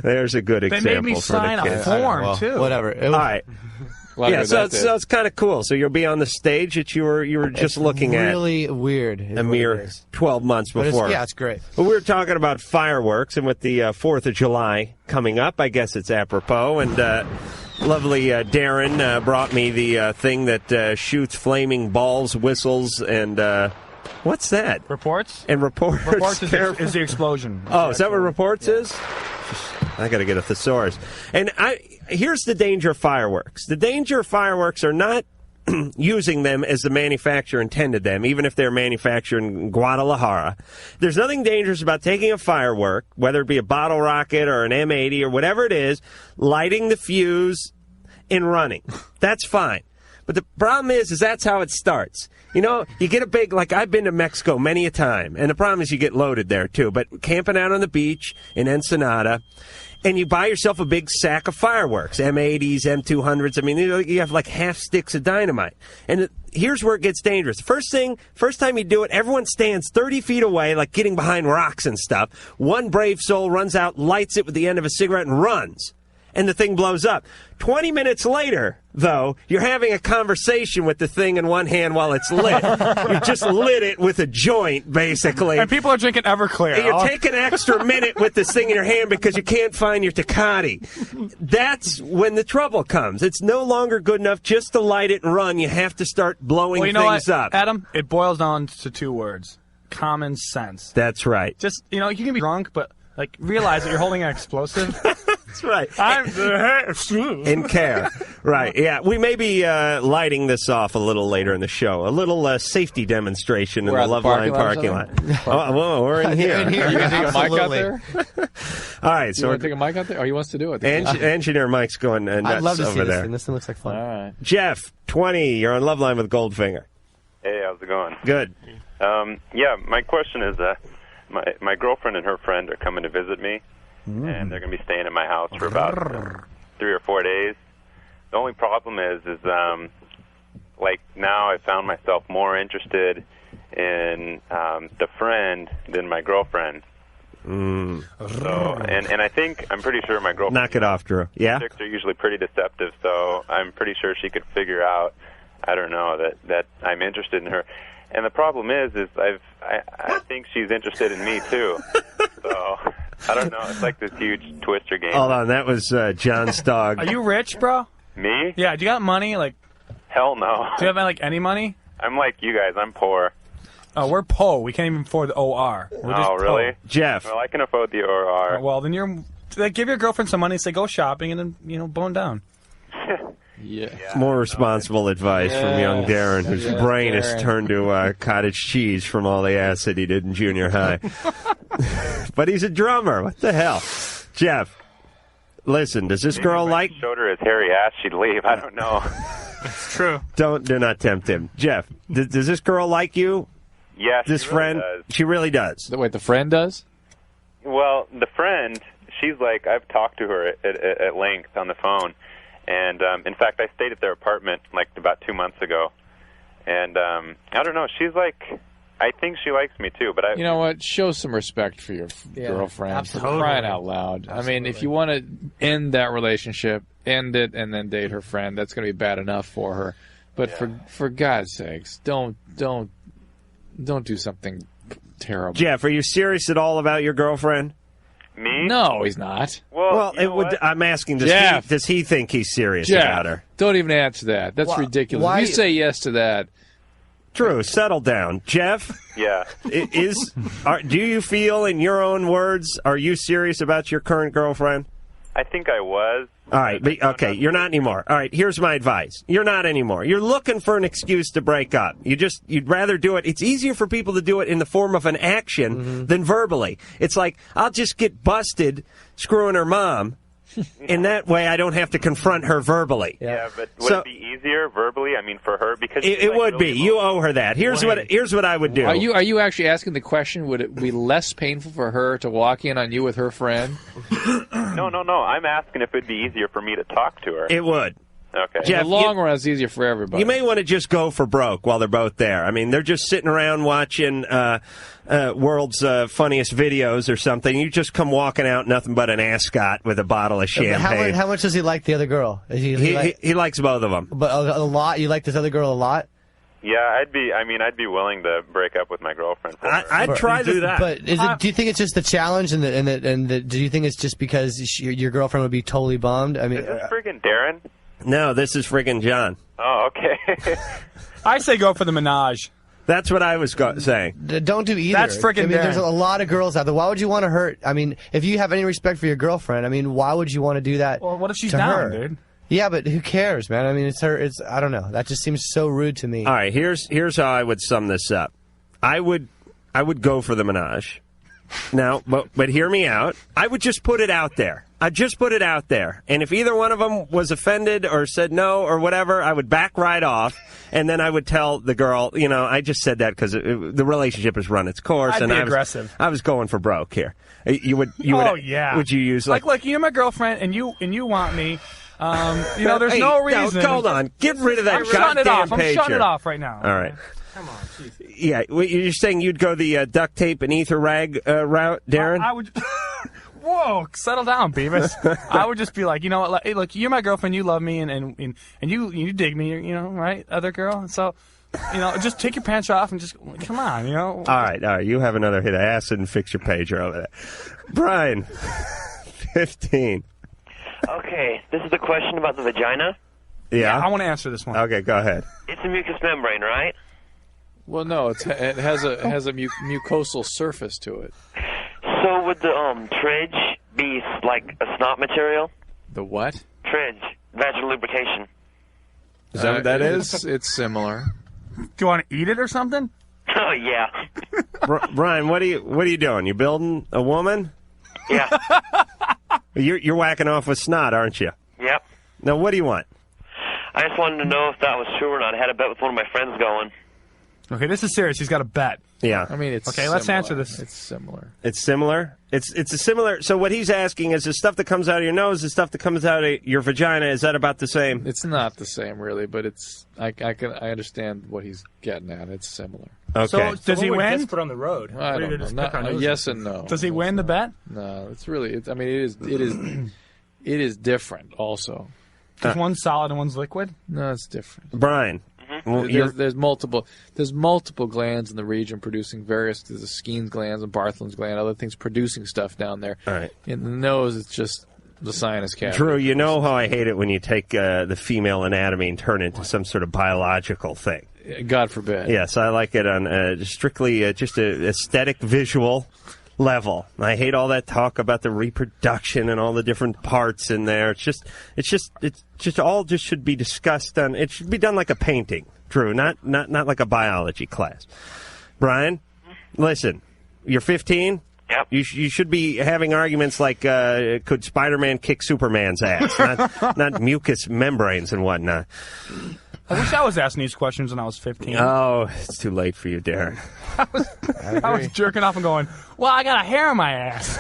Speaker 3: There's a good example.
Speaker 6: They made me
Speaker 3: for
Speaker 6: sign
Speaker 3: the
Speaker 6: a
Speaker 3: kids.
Speaker 6: form too.
Speaker 5: Whatever.
Speaker 3: All right. Yeah, so it's kind of cool. So you'll be on the stage that you were just looking at.
Speaker 5: Really weird.
Speaker 3: A mere 12 months before.
Speaker 5: It's great.
Speaker 3: But we were talking about fireworks, and with the 4th of July coming up, I guess it's apropos. And lovely Darren brought me the thing that shoots flaming balls, whistles, and what's that?
Speaker 6: Reports?
Speaker 3: And reports.
Speaker 6: Reports is the explosion.
Speaker 3: Is that what reports is? I got to get a thesaurus. And here's the danger of fireworks. The danger of fireworks are not using them as the manufacturer intended them, even if they're manufactured in Guadalajara. There's nothing dangerous about taking a firework, whether it be a bottle rocket or an M80 or whatever it is, lighting the fuse and running. That's fine. But the problem is that's how it starts. You get a big, like I've been to Mexico many a time, and the problem is you get loaded there too. But camping out on the beach in Ensenada, and you buy yourself a big sack of fireworks, M80s, M200s. I mean, you have like half sticks of dynamite. And here's where it gets dangerous. First time you do it, everyone stands 30 feet away, like getting behind rocks and stuff. One brave soul runs out, lights it with the end of a cigarette, and runs. And the thing blows up. 20 minutes later, though, you're having a conversation with the thing in one hand while it's lit. You just lit it with a joint, basically.
Speaker 6: And people are drinking Everclear.
Speaker 3: And you're taking an extra minute with this thing in your hand because you can't find your Tecate. That's when the trouble comes. It's no longer good enough just to light it and run. You have to start blowing things up.
Speaker 6: Adam, it boils down to 2 words. Common sense.
Speaker 3: That's right.
Speaker 6: Just, you can be drunk, but like realize that you're holding an explosive.
Speaker 3: That's right. And care. Right. Yeah. We may be lighting this off a little later in the show. A little safety demonstration in the Loveline parking lot. Oh, we're in here.
Speaker 4: You going to take a mic out there?
Speaker 3: All right. So
Speaker 4: you want to take a mic out there? Oh, he wants to do it.
Speaker 3: Engineer Mike's going nuts
Speaker 5: I'd love to
Speaker 3: over
Speaker 5: see
Speaker 3: there.
Speaker 5: This looks like fun.
Speaker 4: All right.
Speaker 3: Jeff, 20. You're on Loveline with Goldfinger.
Speaker 12: Hey, how's it going?
Speaker 3: Good.
Speaker 12: Yeah, my question is my girlfriend and her friend are coming to visit me, and they're going to be staying at my house for about 3 or 4 days. The only problem is like now I found myself more interested in the friend than my girlfriend. So, and I'm pretty sure my girlfriend.
Speaker 3: Knock it off, Drew. Yeah.
Speaker 12: Chicks are usually pretty deceptive, so I'm pretty sure she could figure out. I don't know that I'm interested in her. And the problem is I think she's interested in me too. So I don't know. It's like this huge twister game.
Speaker 3: Hold on, that was John's dog.
Speaker 6: Are you rich, bro?
Speaker 12: Me?
Speaker 6: Yeah. Do you got money? Like,
Speaker 12: hell no.
Speaker 6: Do you have like any money?
Speaker 12: I'm like you guys. I'm poor.
Speaker 6: Oh, we're po. We can't even afford the OR. We're just
Speaker 12: really?
Speaker 6: po.
Speaker 3: Jeff.
Speaker 12: Well, I can afford the OR.
Speaker 6: Well, then give your girlfriend some money. Say go shopping and then bone down.
Speaker 4: Yeah.
Speaker 3: More responsible advice from young Darren, whose brain has turned to cottage cheese from all the acid he did in junior high. But he's a drummer. What the hell? Jeff, listen, does this girl like...
Speaker 12: If I showed her his hairy ass, she'd leave. I don't know.
Speaker 6: It's true.
Speaker 3: Do not tempt him. Jeff, does this girl like you?
Speaker 12: Yes,
Speaker 3: this friend?
Speaker 12: Really does.
Speaker 3: She really does.
Speaker 4: Wait, the friend does?
Speaker 12: Well, the friend, she's like, I've talked to her at length on the phone. And, in fact, I stayed at their apartment, like, about 2 months ago. And, I don't know, she's like, I think she likes me, too. But
Speaker 4: you know what? Show some respect for your girlfriend.
Speaker 6: Absolutely.
Speaker 4: For crying out loud.
Speaker 6: Absolutely.
Speaker 4: I mean, if you want to end that relationship, end it and then date her friend. That's going to be bad enough for her. But for God's sakes, don't do something terrible.
Speaker 3: Jeff, are you serious at all about your girlfriend?
Speaker 12: Me?
Speaker 4: No, he's not.
Speaker 12: Well,
Speaker 3: I'm asking, does he think he's serious
Speaker 4: Jeff,
Speaker 3: about her?
Speaker 4: Don't even answer that. That's ridiculous. If you say yes to that...
Speaker 3: Drew, settle down. Jeff?
Speaker 12: Yeah.
Speaker 3: Do you feel, in your own words, are you serious about your current girlfriend?
Speaker 12: I think I was.
Speaker 3: All right, okay, you're not anymore. All right, here's my advice. You're not anymore. You're looking for an excuse to break up. You'd rather do it. It's easier for people to do it in the form of an action than verbally. It's like, I'll just get busted screwing her mom. In that way, I don't have to confront her verbally.
Speaker 12: Yeah, but would it be easier verbally? I mean, for her, because
Speaker 3: it would be. You owe her that. Here's what I would do.
Speaker 4: Are you actually asking the question? Would it be less painful for her to walk in on you with her friend?
Speaker 12: No. I'm asking if it'd be easier for me to talk to her.
Speaker 3: It would.
Speaker 12: Okay.
Speaker 4: Jeff, in the long run, it's easier for everybody.
Speaker 3: You may want to just go for broke while they're both there. I mean, they're just sitting around watching World's Funniest Videos or something. You just come walking out nothing but an ascot with a bottle of champagne.
Speaker 5: How much does he like the other girl?
Speaker 3: He likes both of them.
Speaker 5: But a lot? You like this other girl a lot?
Speaker 12: Yeah, I'd be willing to break up with my girlfriend.
Speaker 3: I'd try to do that.
Speaker 5: But do you think it's just the challenge, and do you think it's just because your girlfriend would be totally bummed? I mean,
Speaker 12: is this friggin' Darren?
Speaker 3: No, this is friggin' John.
Speaker 12: Oh, okay.
Speaker 6: I say go for the menage.
Speaker 3: That's what I was saying.
Speaker 5: Don't do either.
Speaker 6: That's freaking Darren.
Speaker 5: There's a lot of girls out there. Why would you want to hurt? I mean, if you have any respect for your girlfriend, I mean, why would you want to do that?
Speaker 6: Well, what if she's
Speaker 5: to
Speaker 6: down,
Speaker 5: her?
Speaker 6: dude?
Speaker 5: Yeah, but who cares, man? I mean, it's her. I don't know. That just seems so rude to me.
Speaker 3: All right, here's how I would sum this up. I would go for the menage. Now, but hear me out. I would just put it out there. I'd just put it out there. And if either one of them was offended or said no or whatever, I would back right off. And then I would tell the girl, I just said that because the relationship has run its course.
Speaker 6: I'd
Speaker 3: and
Speaker 6: be aggressive.
Speaker 3: I was going for broke here. You would.
Speaker 6: Oh, yeah.
Speaker 3: Would you use
Speaker 6: like, look, you're my girlfriend, and you want me. There's no reason.
Speaker 3: No, hold on. Get rid of that
Speaker 6: I'm shutting it
Speaker 3: goddamn
Speaker 6: off. I'm
Speaker 3: pager.
Speaker 6: shutting it off right now.
Speaker 3: All right.
Speaker 7: Come on, jeez.
Speaker 3: Yeah, you're saying you'd go the duct tape and ether rag route, Darren?
Speaker 6: I would. Whoa, settle down, Beavis. I would just be like, you know what? Hey, look, you're my girlfriend. You love me, and you dig me, right, other girl. So, just take your pants off and just come on,
Speaker 3: All right. You have another hit of acid and fix your pager over there, Brian. 15.
Speaker 13: Okay, this is the question about the vagina.
Speaker 3: Yeah,
Speaker 6: I want to answer this one.
Speaker 3: Okay, go ahead.
Speaker 13: It's a mucous membrane, right?
Speaker 4: Well, no, it has a mucosal surface to it.
Speaker 13: So would the tridge be like a snot material?
Speaker 4: The what?
Speaker 13: Tridge, vaginal lubrication.
Speaker 3: Is that what that is?
Speaker 4: It's similar.
Speaker 6: Do you want to eat it or something?
Speaker 13: Oh yeah.
Speaker 3: Brian, what are you doing? You building a woman?
Speaker 13: Yeah.
Speaker 3: You're whacking off with snot, aren't you?
Speaker 13: Yep.
Speaker 3: Now, what do you want?
Speaker 13: I just wanted to know if that was true or not. I had a bet with one of my friends going.
Speaker 6: Okay, this is serious. He's got a bet.
Speaker 3: Yeah.
Speaker 4: I mean, it's
Speaker 6: okay. Let's answer this.
Speaker 4: It's similar.
Speaker 3: It's similar. It's a similar. So what he's asking is the stuff that comes out of your nose, the stuff that comes out of your vagina. Is that about the same?
Speaker 4: It's not the same, really, but it's. I understand what he's getting at. It's similar.
Speaker 3: Okay.
Speaker 6: So does he win?
Speaker 7: Put on the road.
Speaker 4: I don't know. Yes and no.
Speaker 6: Does he win the bet?
Speaker 4: No, it's really. It is different. Also,
Speaker 6: is one solid and one's liquid?
Speaker 4: No, it's different.
Speaker 3: Brian. Well,
Speaker 4: there's multiple glands in the region producing various. There's the Skene's glands and Bartholin's gland, other things producing stuff down there.
Speaker 3: All right.
Speaker 4: In the nose, it's just the sinus cavity.
Speaker 3: Drew, you know how I hate it when you take the female anatomy and turn it into some sort of biological thing.
Speaker 4: God forbid.
Speaker 3: Yes, I like it on strictly just an aesthetic, visual level. I hate all that talk about the reproduction and all the different parts in there. It's just all should be discussed on. It should be done like a painting, Drew, not like a biology class. Brian, listen, you're 15.
Speaker 13: Yep.
Speaker 3: You should be having arguments like, could Spider-Man kick Superman's ass? not mucous membranes and whatnot.
Speaker 6: I wish I was asking these questions when I was 15.
Speaker 3: Oh, it's too late for you, Darren.
Speaker 6: I was jerking off and going, well, I got a hair in my ass.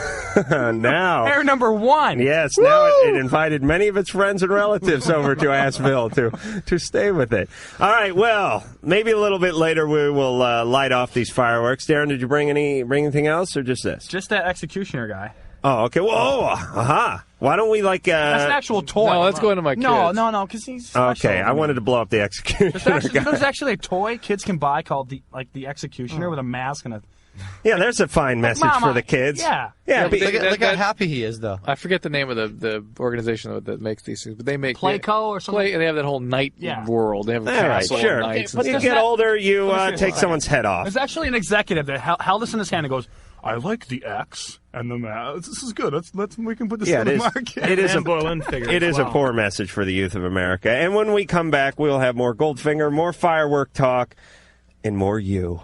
Speaker 3: Now.
Speaker 6: Hair number 1.
Speaker 3: Yes,
Speaker 6: Woo!
Speaker 3: now it invited many of its friends and relatives over to Asheville to stay with it. All right, well, maybe a little bit later we will light off these fireworks. Darren, did you bring anything else or just this?
Speaker 6: Just that executioner guy.
Speaker 3: Oh, okay. Whoa, aha. Why don't we
Speaker 6: That's an actual toy.
Speaker 4: No, let's go into my kids.
Speaker 6: No, because he's special.
Speaker 3: Okay, I wanted to blow up the executioner guy.
Speaker 6: There's actually a toy kids can buy called the executioner with a mask and a...
Speaker 3: Yeah, there's a fine message for the kids.
Speaker 6: Yeah.
Speaker 5: Look how happy he is, though.
Speaker 4: I forget the name of the organization that makes these things, but they make
Speaker 6: Playco or something.
Speaker 4: They have that whole night world. They have a castle of knights.
Speaker 3: When you get older, you take someone's head off.
Speaker 6: There's actually an executive that held this in his hand and goes, I like the X and the mask. This is good. We can put this on the market.
Speaker 3: It is a poor message for the youth of America. And when we come back, we'll have more Goldfinger, more firework talk, and more you.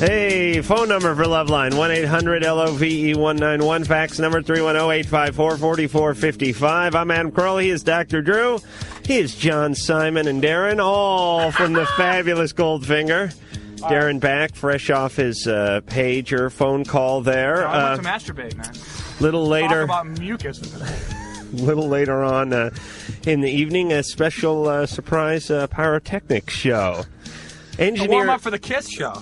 Speaker 3: Hey, phone number for Loveline, 1-800-LOVE-191. Fax number 310-854-4455. I'm Adam Carolla. He is Dr. Drew. He is John, Simon, and Darren, all from the fabulous Goldfinger. Darren back, fresh off his pager phone call there.
Speaker 6: I want to masturbate, man.
Speaker 3: Little later.
Speaker 6: Talk about mucus.
Speaker 3: Little later on in the evening, a special surprise pyrotechnics show.
Speaker 6: A warm up for the Kiss show.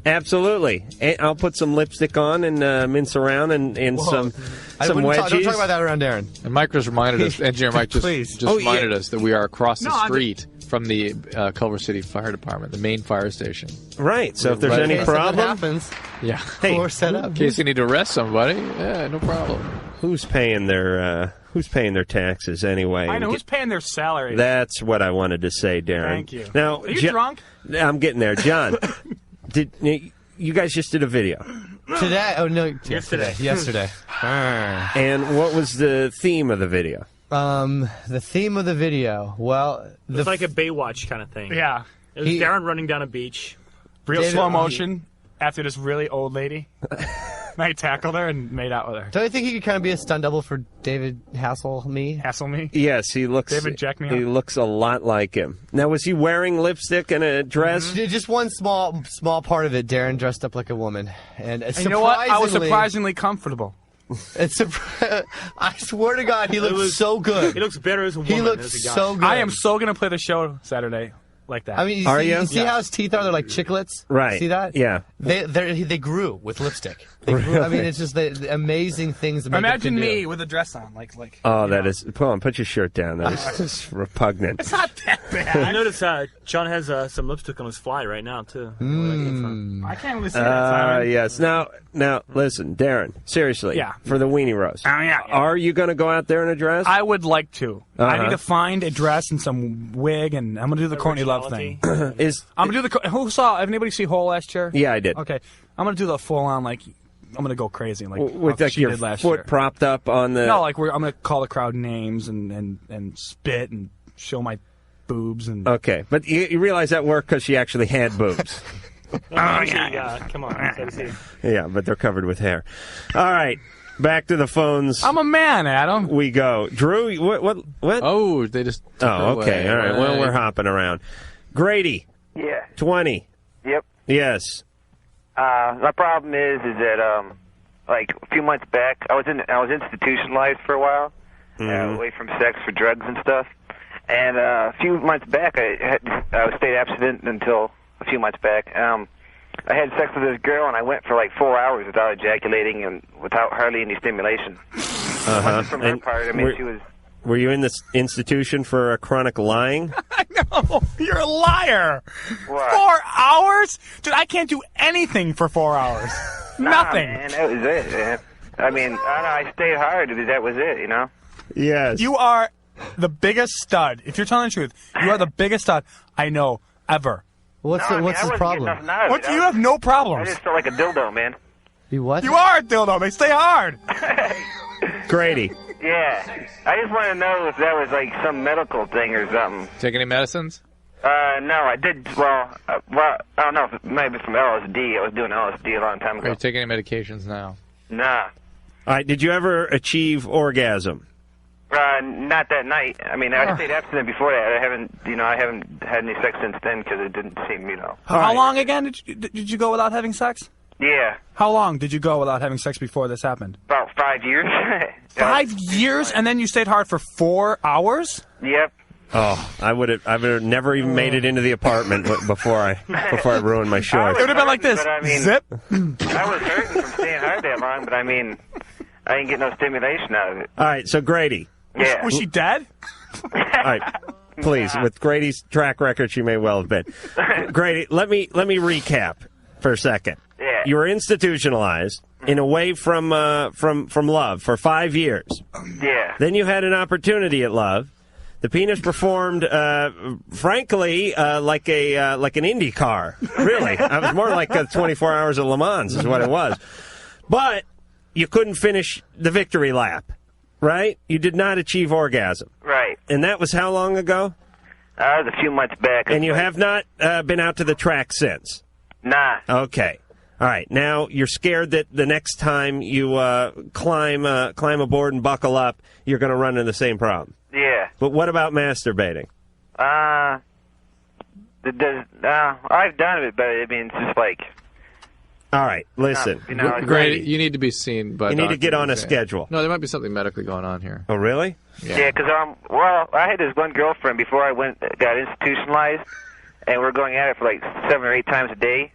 Speaker 3: Absolutely. I'll put some lipstick on and mince around and some wedgies.
Speaker 5: Don't talk about that around Darren.
Speaker 4: And Mike just reminded us, Engineer Mike just reminded us that we are across the street from the Culver City Fire Department, the main fire station.
Speaker 3: Right. So if there's any problem,
Speaker 5: happens.
Speaker 4: Yeah.
Speaker 5: Hey, we're set up.
Speaker 4: In case you need to arrest somebody, yeah, no problem.
Speaker 3: Who's paying their taxes anyway?
Speaker 6: I know who's paying their salary.
Speaker 3: That's what I wanted to say, Darren.
Speaker 6: Thank you.
Speaker 3: Now,
Speaker 6: are you drunk?
Speaker 3: I'm getting there, John. You guys just did a video
Speaker 5: today? Oh no,
Speaker 6: yesterday.
Speaker 3: And what was the theme of the video?
Speaker 5: The theme of the video. Well,
Speaker 7: it's like a Baywatch kind of thing.
Speaker 6: Yeah.
Speaker 7: It was Darren running down a beach.
Speaker 6: Real slow motion. after this really old lady. And I tackled her and made out with her.
Speaker 5: Don't you think he could kind of be a stunt double for David Hasselme?
Speaker 3: Yes, he looks.
Speaker 6: David Jack me
Speaker 3: He
Speaker 6: up.
Speaker 3: looks a lot like him. Now, was he wearing lipstick and a dress?
Speaker 5: Just one small part of it. Darren dressed up like a woman, and
Speaker 6: And you know what? I was surprisingly comfortable.
Speaker 5: I swear to God, he looks so good.
Speaker 7: He looks better as a woman.
Speaker 5: He looks
Speaker 7: as a guy.
Speaker 5: so good.
Speaker 6: I am so going to play the show Saturday like that.
Speaker 5: I mean, you see how his teeth are? They're like chiclets.
Speaker 3: Right.
Speaker 5: See that?
Speaker 3: Yeah.
Speaker 5: They grew with lipstick. They grew, I mean, it's just the amazing things that makeup
Speaker 6: Imagine
Speaker 5: can
Speaker 6: me
Speaker 5: do.
Speaker 6: with a dress on, like.
Speaker 3: Oh, that is. Come on, put your shirt down. That is just repugnant.
Speaker 6: It's not that bad.
Speaker 7: I noticed John has some lipstick on his fly right now too.
Speaker 6: I can't really see that, Simon.
Speaker 3: Yes. Now, listen, Darren. Seriously.
Speaker 6: Yeah.
Speaker 3: For the weenie roast.
Speaker 6: Yeah.
Speaker 3: Are you going to go out there in a dress?
Speaker 6: I would like to. I
Speaker 3: Uh-huh.
Speaker 6: need to find a dress and some wig, and I'm going to do the Courtney Love thing. I'm going to do the. Who saw? Anybody see Hole last year?
Speaker 3: Yeah, I did.
Speaker 6: Okay, I'm going to do the full on I'm going to go crazy
Speaker 3: with
Speaker 6: how
Speaker 3: like
Speaker 6: she
Speaker 3: your
Speaker 6: did last
Speaker 3: foot
Speaker 6: year.
Speaker 3: propped up on the.
Speaker 6: No, I'm going to call the crowd names and spit and show my boobs and.
Speaker 3: Okay, but you realize that worked because she actually had boobs.
Speaker 7: Come on.
Speaker 3: Yeah, but they're covered with hair. All right, back to the phones.
Speaker 6: I'm a man, Adam.
Speaker 3: We go. Drew, what?
Speaker 4: Oh, they just. took her
Speaker 3: Oh, okay.
Speaker 4: away.
Speaker 3: All right. Well, we're hopping around. Grady.
Speaker 14: Yeah.
Speaker 3: 20.
Speaker 14: Yep.
Speaker 3: Yes.
Speaker 14: My problem is that like a few months back, I was institutionalized for a while, away from sex for drugs and stuff. And a few months back, I stayed abstinent until a few months back. I had sex with this girl, and I went for like 4 hours without ejaculating and without hardly any stimulation. From her part, I mean, she was.
Speaker 3: Were you in this institution for a chronic lying?
Speaker 6: No, you're a liar.
Speaker 14: What?
Speaker 6: 4 hours? Dude, I can't do anything for 4 hours. Nothing.
Speaker 14: Man, that was it, man. I mean, I don't know, I stayed hard because that was it, you know?
Speaker 3: Yes.
Speaker 6: You are the biggest stud. If you're telling the truth, you are the biggest stud I know ever.
Speaker 5: What's his problem?
Speaker 6: What? You have no problems.
Speaker 14: I just felt like a dildo, man.
Speaker 5: You what?
Speaker 6: You are a dildo. They stay hard.
Speaker 3: Grady.
Speaker 14: Yeah. I just want to know if that was like some medical thing or something.
Speaker 4: Take any medicines?
Speaker 14: No, I did. Well, I don't know if it might be from LSD. I was doing LSD a long time
Speaker 4: Are
Speaker 14: ago.
Speaker 4: you taking any medications now?
Speaker 14: Nah.
Speaker 3: All right. Did you ever achieve orgasm?
Speaker 14: Not that night. I mean, I stayed abstinent before that. I haven't had any sex since then because it didn't seem,
Speaker 6: How long again did you go without having sex?
Speaker 14: Yeah.
Speaker 6: How long did you go without having sex before this happened?
Speaker 14: About 5 years.
Speaker 6: 5 years, and then you stayed hard for 4 hours?
Speaker 14: Yep.
Speaker 3: Oh, I would have never even made it into the apartment before I ruined my shorts.
Speaker 6: It would have been like this.
Speaker 14: But I mean,
Speaker 6: Zip.
Speaker 14: I was hurting from staying hard that long, but I mean, I didn't get no stimulation out of it.
Speaker 3: All right. So Grady.
Speaker 14: Yeah.
Speaker 6: Was she dead?
Speaker 3: All right. Please, with Grady's track record, she may well have been. Grady, let me recap for a second.
Speaker 14: Yeah.
Speaker 3: You were institutionalized and away from Love for 5 years.
Speaker 14: Yeah.
Speaker 3: Then you had an opportunity at Love. The penis performed, frankly, like an Indy car. Really, I was more like 24 Hours of Le Mans is what it was. But you couldn't finish the victory lap, right? You did not achieve orgasm.
Speaker 14: Right.
Speaker 3: And that was how long ago?
Speaker 14: That was a few months back.
Speaker 3: And you have not been out to the track since?
Speaker 14: Nah.
Speaker 3: Okay. All right. Now you're scared that the next time you climb aboard and buckle up, you're going to run into the same problem.
Speaker 14: Yeah.
Speaker 3: But what about masturbating?
Speaker 14: I've done it, but I mean, it's just like.
Speaker 3: All right. Listen.
Speaker 4: Grady, you need to be seen by.
Speaker 3: You need to get on a
Speaker 4: doctors.
Speaker 3: schedule.
Speaker 4: No, there might be something medically going on here.
Speaker 3: Oh, really?
Speaker 14: Yeah, because I had this one girlfriend before I got institutionalized, and we're going at it for like 7 or 8 times a day.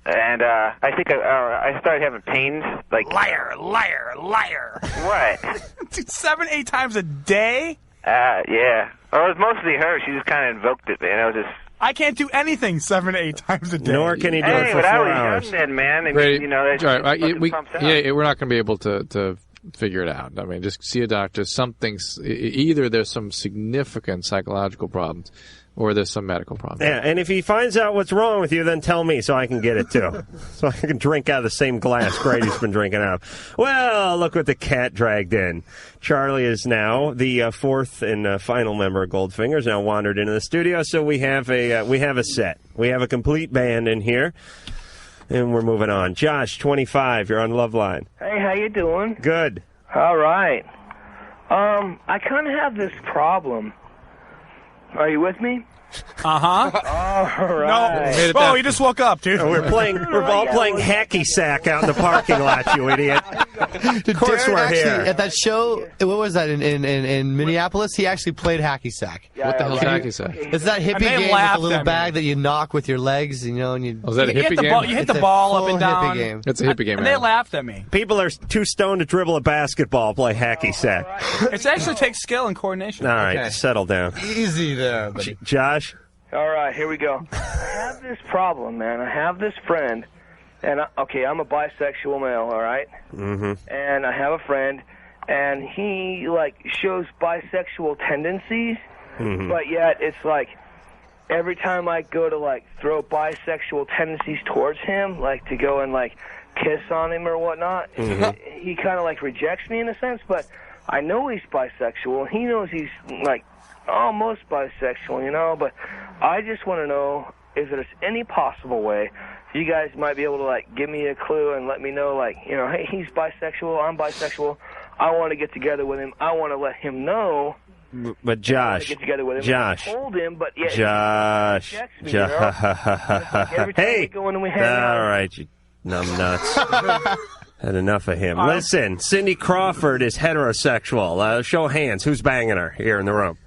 Speaker 14: And I think I started having pains. Like
Speaker 6: liar.
Speaker 14: What?
Speaker 6: 7, 8 times a day?
Speaker 14: Yeah. Well, it was mostly her. She just kind of invoked it, man.
Speaker 6: I can't do anything 7 to 8 times a day.
Speaker 3: Nor can he do it for 4 hours.
Speaker 14: Young then, man. I mean,
Speaker 4: Grady,
Speaker 14: that
Speaker 4: all right,
Speaker 14: fucking pumps out.
Speaker 4: we're not going to be able to figure it out. I mean, just see a doctor. Either there's some significant psychological problems, or there's some medical problem.
Speaker 3: Yeah, and if he finds out what's wrong with you, then tell me so I can get it too. So I can drink out of the same glass Grady's been drinking out of. Well, look what the cat dragged in. Charlie is now the fourth and final member of Goldfinger, has now wandered into the studio, so we have a set. We have a complete band in here. And we're moving on. Josh, 25, you're on Loveline.
Speaker 15: Hey, how you doing?
Speaker 3: Good.
Speaker 15: All right. I kind of have this problem. Are you with me?
Speaker 6: Uh-huh.
Speaker 15: All right.
Speaker 6: No. Oh, you just woke up, dude.
Speaker 3: We're all playing hacky sack out in the parking lot, you idiot. Of course
Speaker 5: Darren
Speaker 3: we're
Speaker 5: actually,
Speaker 3: here.
Speaker 5: at that show, what was that, in Minneapolis? He actually played hacky sack.
Speaker 4: What the hell is hacky sack?
Speaker 5: It's that hippie
Speaker 6: And they
Speaker 5: game with
Speaker 6: laughed
Speaker 5: the little
Speaker 6: at me.
Speaker 5: bag that you knock with your legs, and you...
Speaker 4: Was that a
Speaker 6: You hit
Speaker 4: hippie
Speaker 6: the
Speaker 4: game?
Speaker 6: ball- you hit
Speaker 5: It's
Speaker 6: the
Speaker 5: a
Speaker 6: ball up
Speaker 5: full
Speaker 6: and down.
Speaker 5: hippie game.
Speaker 4: It's a hippie game.
Speaker 6: And they
Speaker 4: man.
Speaker 6: laughed at me.
Speaker 3: People are too stoned to dribble a basketball, play hacky sack.
Speaker 6: It actually takes skill and coordination.
Speaker 3: All right,
Speaker 5: Okay.
Speaker 3: settle down.
Speaker 5: Easy there, buddy.
Speaker 3: Josh?
Speaker 15: All right, here we go. I have this problem, man. I have this friend, and I'm a bisexual male, all right?
Speaker 3: Mm-hmm.
Speaker 15: And I have a friend, and he shows bisexual tendencies, but yet it's like every time I go to throw bisexual tendencies towards him, to go and kiss on him or whatnot, he kind of rejects me in a sense. But I know he's bisexual, and he knows he's almost bisexual, but I just want to know if there's any possible way you guys might be able to give me a clue and let me know hey, he's bisexual, I'm bisexual, I want to get together with him, I want to let him know.
Speaker 3: But Josh,
Speaker 15: Get together with him.
Speaker 3: Josh,
Speaker 15: I told him, but yeah,
Speaker 3: Josh,
Speaker 15: he rejects me, every time we go in and we hang out.
Speaker 3: all right, you numbnuts. Had enough of him. Listen, Cindy Crawford is heterosexual. Show of hands. Who's banging her here in the room?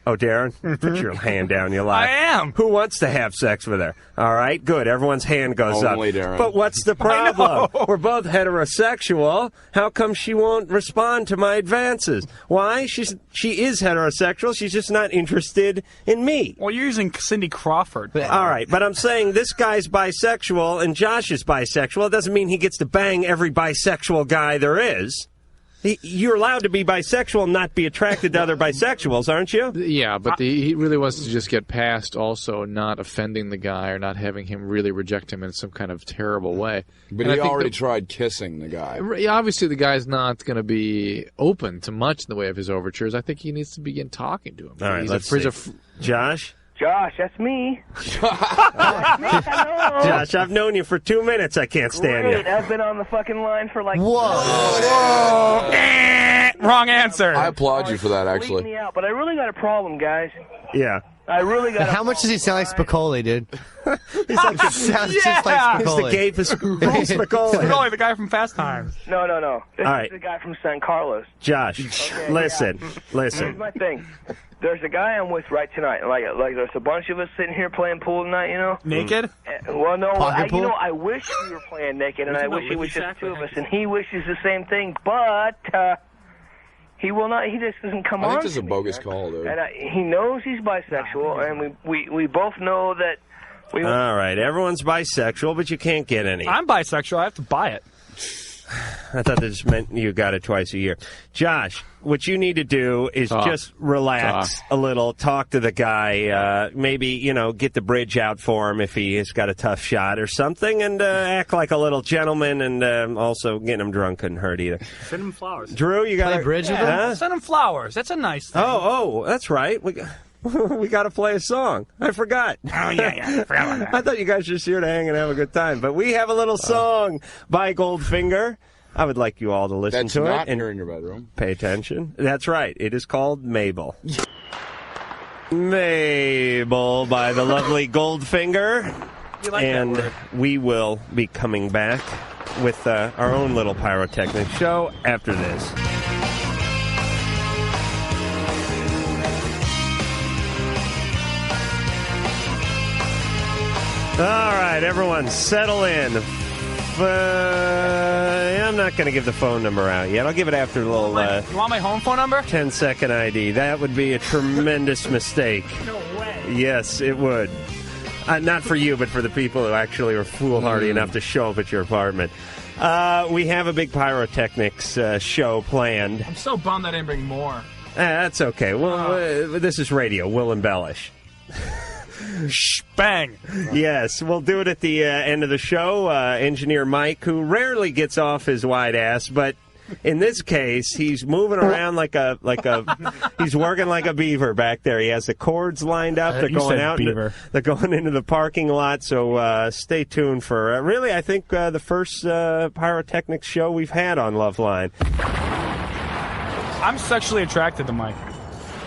Speaker 3: Oh, Darren? Put your hand down, you lie.
Speaker 6: I am.
Speaker 3: Who wants to have sex with her? All right, good. Everyone's hand goes
Speaker 16: Only
Speaker 3: up.
Speaker 16: Darren.
Speaker 3: But what's the problem? We're both heterosexual. How come she won't respond to my advances? Why? She is heterosexual. She's just not interested in me.
Speaker 6: Well, you're using Cindy Crawford.
Speaker 3: All right, but I'm saying this guy's bisexual and Josh is bisexual. It doesn't mean he gets to bang every bisexual guy there is. You're allowed to be bisexual and not be attracted to other bisexuals, aren't you?
Speaker 4: Yeah, but he really wants to just get past also not offending the guy or not having him really reject him in some kind of terrible way.
Speaker 16: But
Speaker 4: And
Speaker 16: he
Speaker 4: I think
Speaker 16: already tried kissing the guy.
Speaker 4: Yeah, obviously the guy's not going to be open to much in the way of his overtures. I think he needs to begin talking to him.
Speaker 3: All right, let's see. Josh?
Speaker 15: Josh, that's me.
Speaker 3: Josh, I've known you for 2 minutes. I can't stand
Speaker 15: Great.
Speaker 3: you.
Speaker 15: I've been on the fucking line for
Speaker 6: Whoa. Wrong answer.
Speaker 16: I applaud you for that, actually.
Speaker 15: me out, but I really got a problem, guys.
Speaker 3: Yeah.
Speaker 15: I really got.
Speaker 5: How much does he sound like Spicoli, dude?
Speaker 3: He's like
Speaker 5: sounds just like
Speaker 3: He's the
Speaker 5: Spicoli.
Speaker 3: gay Spicoli.
Speaker 6: Spicoli, the guy from Fast Times.
Speaker 15: No. This
Speaker 3: All
Speaker 15: is
Speaker 3: right.
Speaker 15: the guy from San Carlos.
Speaker 3: Josh, listen.
Speaker 15: Here's my thing. There's a guy I'm with right tonight. Like there's a bunch of us sitting here playing pool tonight,
Speaker 6: Naked?
Speaker 15: Well, no,
Speaker 5: Pocket pool?
Speaker 15: I wish we were playing naked, and I wish it was just the two of us, and he wishes the same thing, but he will not. He just doesn't come
Speaker 16: I
Speaker 15: on.
Speaker 16: think this is a
Speaker 15: to me,
Speaker 16: bogus
Speaker 15: man.
Speaker 16: call, dude.
Speaker 15: And he knows he's bisexual, and we both know that.
Speaker 3: All right, everyone's bisexual, but you can't get any.
Speaker 6: I'm bisexual. I have to buy it.
Speaker 3: I thought that just meant you got it twice a year. Josh, what you need to do is just relax a little, talk to the guy, maybe, get the bridge out for him if he has got a tough shot or something, and act like a little gentleman, and also getting him drunk couldn't hurt either.
Speaker 7: Send him flowers.
Speaker 3: Drew, you got
Speaker 5: Play bridge with him?
Speaker 3: Huh?
Speaker 6: Send him flowers. That's a nice thing.
Speaker 3: Oh, that's right. We got to play a song. I forgot.
Speaker 6: Oh, yeah. I forgot about that.
Speaker 3: I thought you guys were just here to hang and have a good time. But we have a little song by Goldfinger. I would like you all to listen to it.
Speaker 16: That's not
Speaker 3: and
Speaker 16: here in your bedroom.
Speaker 3: Pay attention. That's right. It is called Mabel. Mabel by the lovely Goldfinger.
Speaker 6: You like
Speaker 3: And
Speaker 6: that word.
Speaker 3: we will be coming back with our own little pyrotechnic show after this. All right, everyone, settle in. I'm not going to give the phone number out yet. I'll give it after a little
Speaker 6: You want my home phone number?
Speaker 3: 10-second ID. That would be a tremendous mistake.
Speaker 6: No way.
Speaker 3: Yes, it would. Not for you, but for the people who actually were foolhardy enough to show up at your apartment. We have a big pyrotechnics show planned.
Speaker 6: I'm so bummed I didn't bring more.
Speaker 3: That's okay. Well, this is radio. We'll embellish.
Speaker 6: Bang.
Speaker 3: Yes, we'll do it at the end of the show. Engineer Mike, who rarely gets off his wide ass, but In this case, he's moving around like a he's working like a beaver back there. He has the cords lined up. They're
Speaker 6: You
Speaker 3: going
Speaker 6: said
Speaker 3: out.
Speaker 6: beaver.
Speaker 3: They're going into the parking lot. So stay tuned for really, I think the first pyrotechnics show we've had on Loveline.
Speaker 6: I'm sexually attracted to Mike.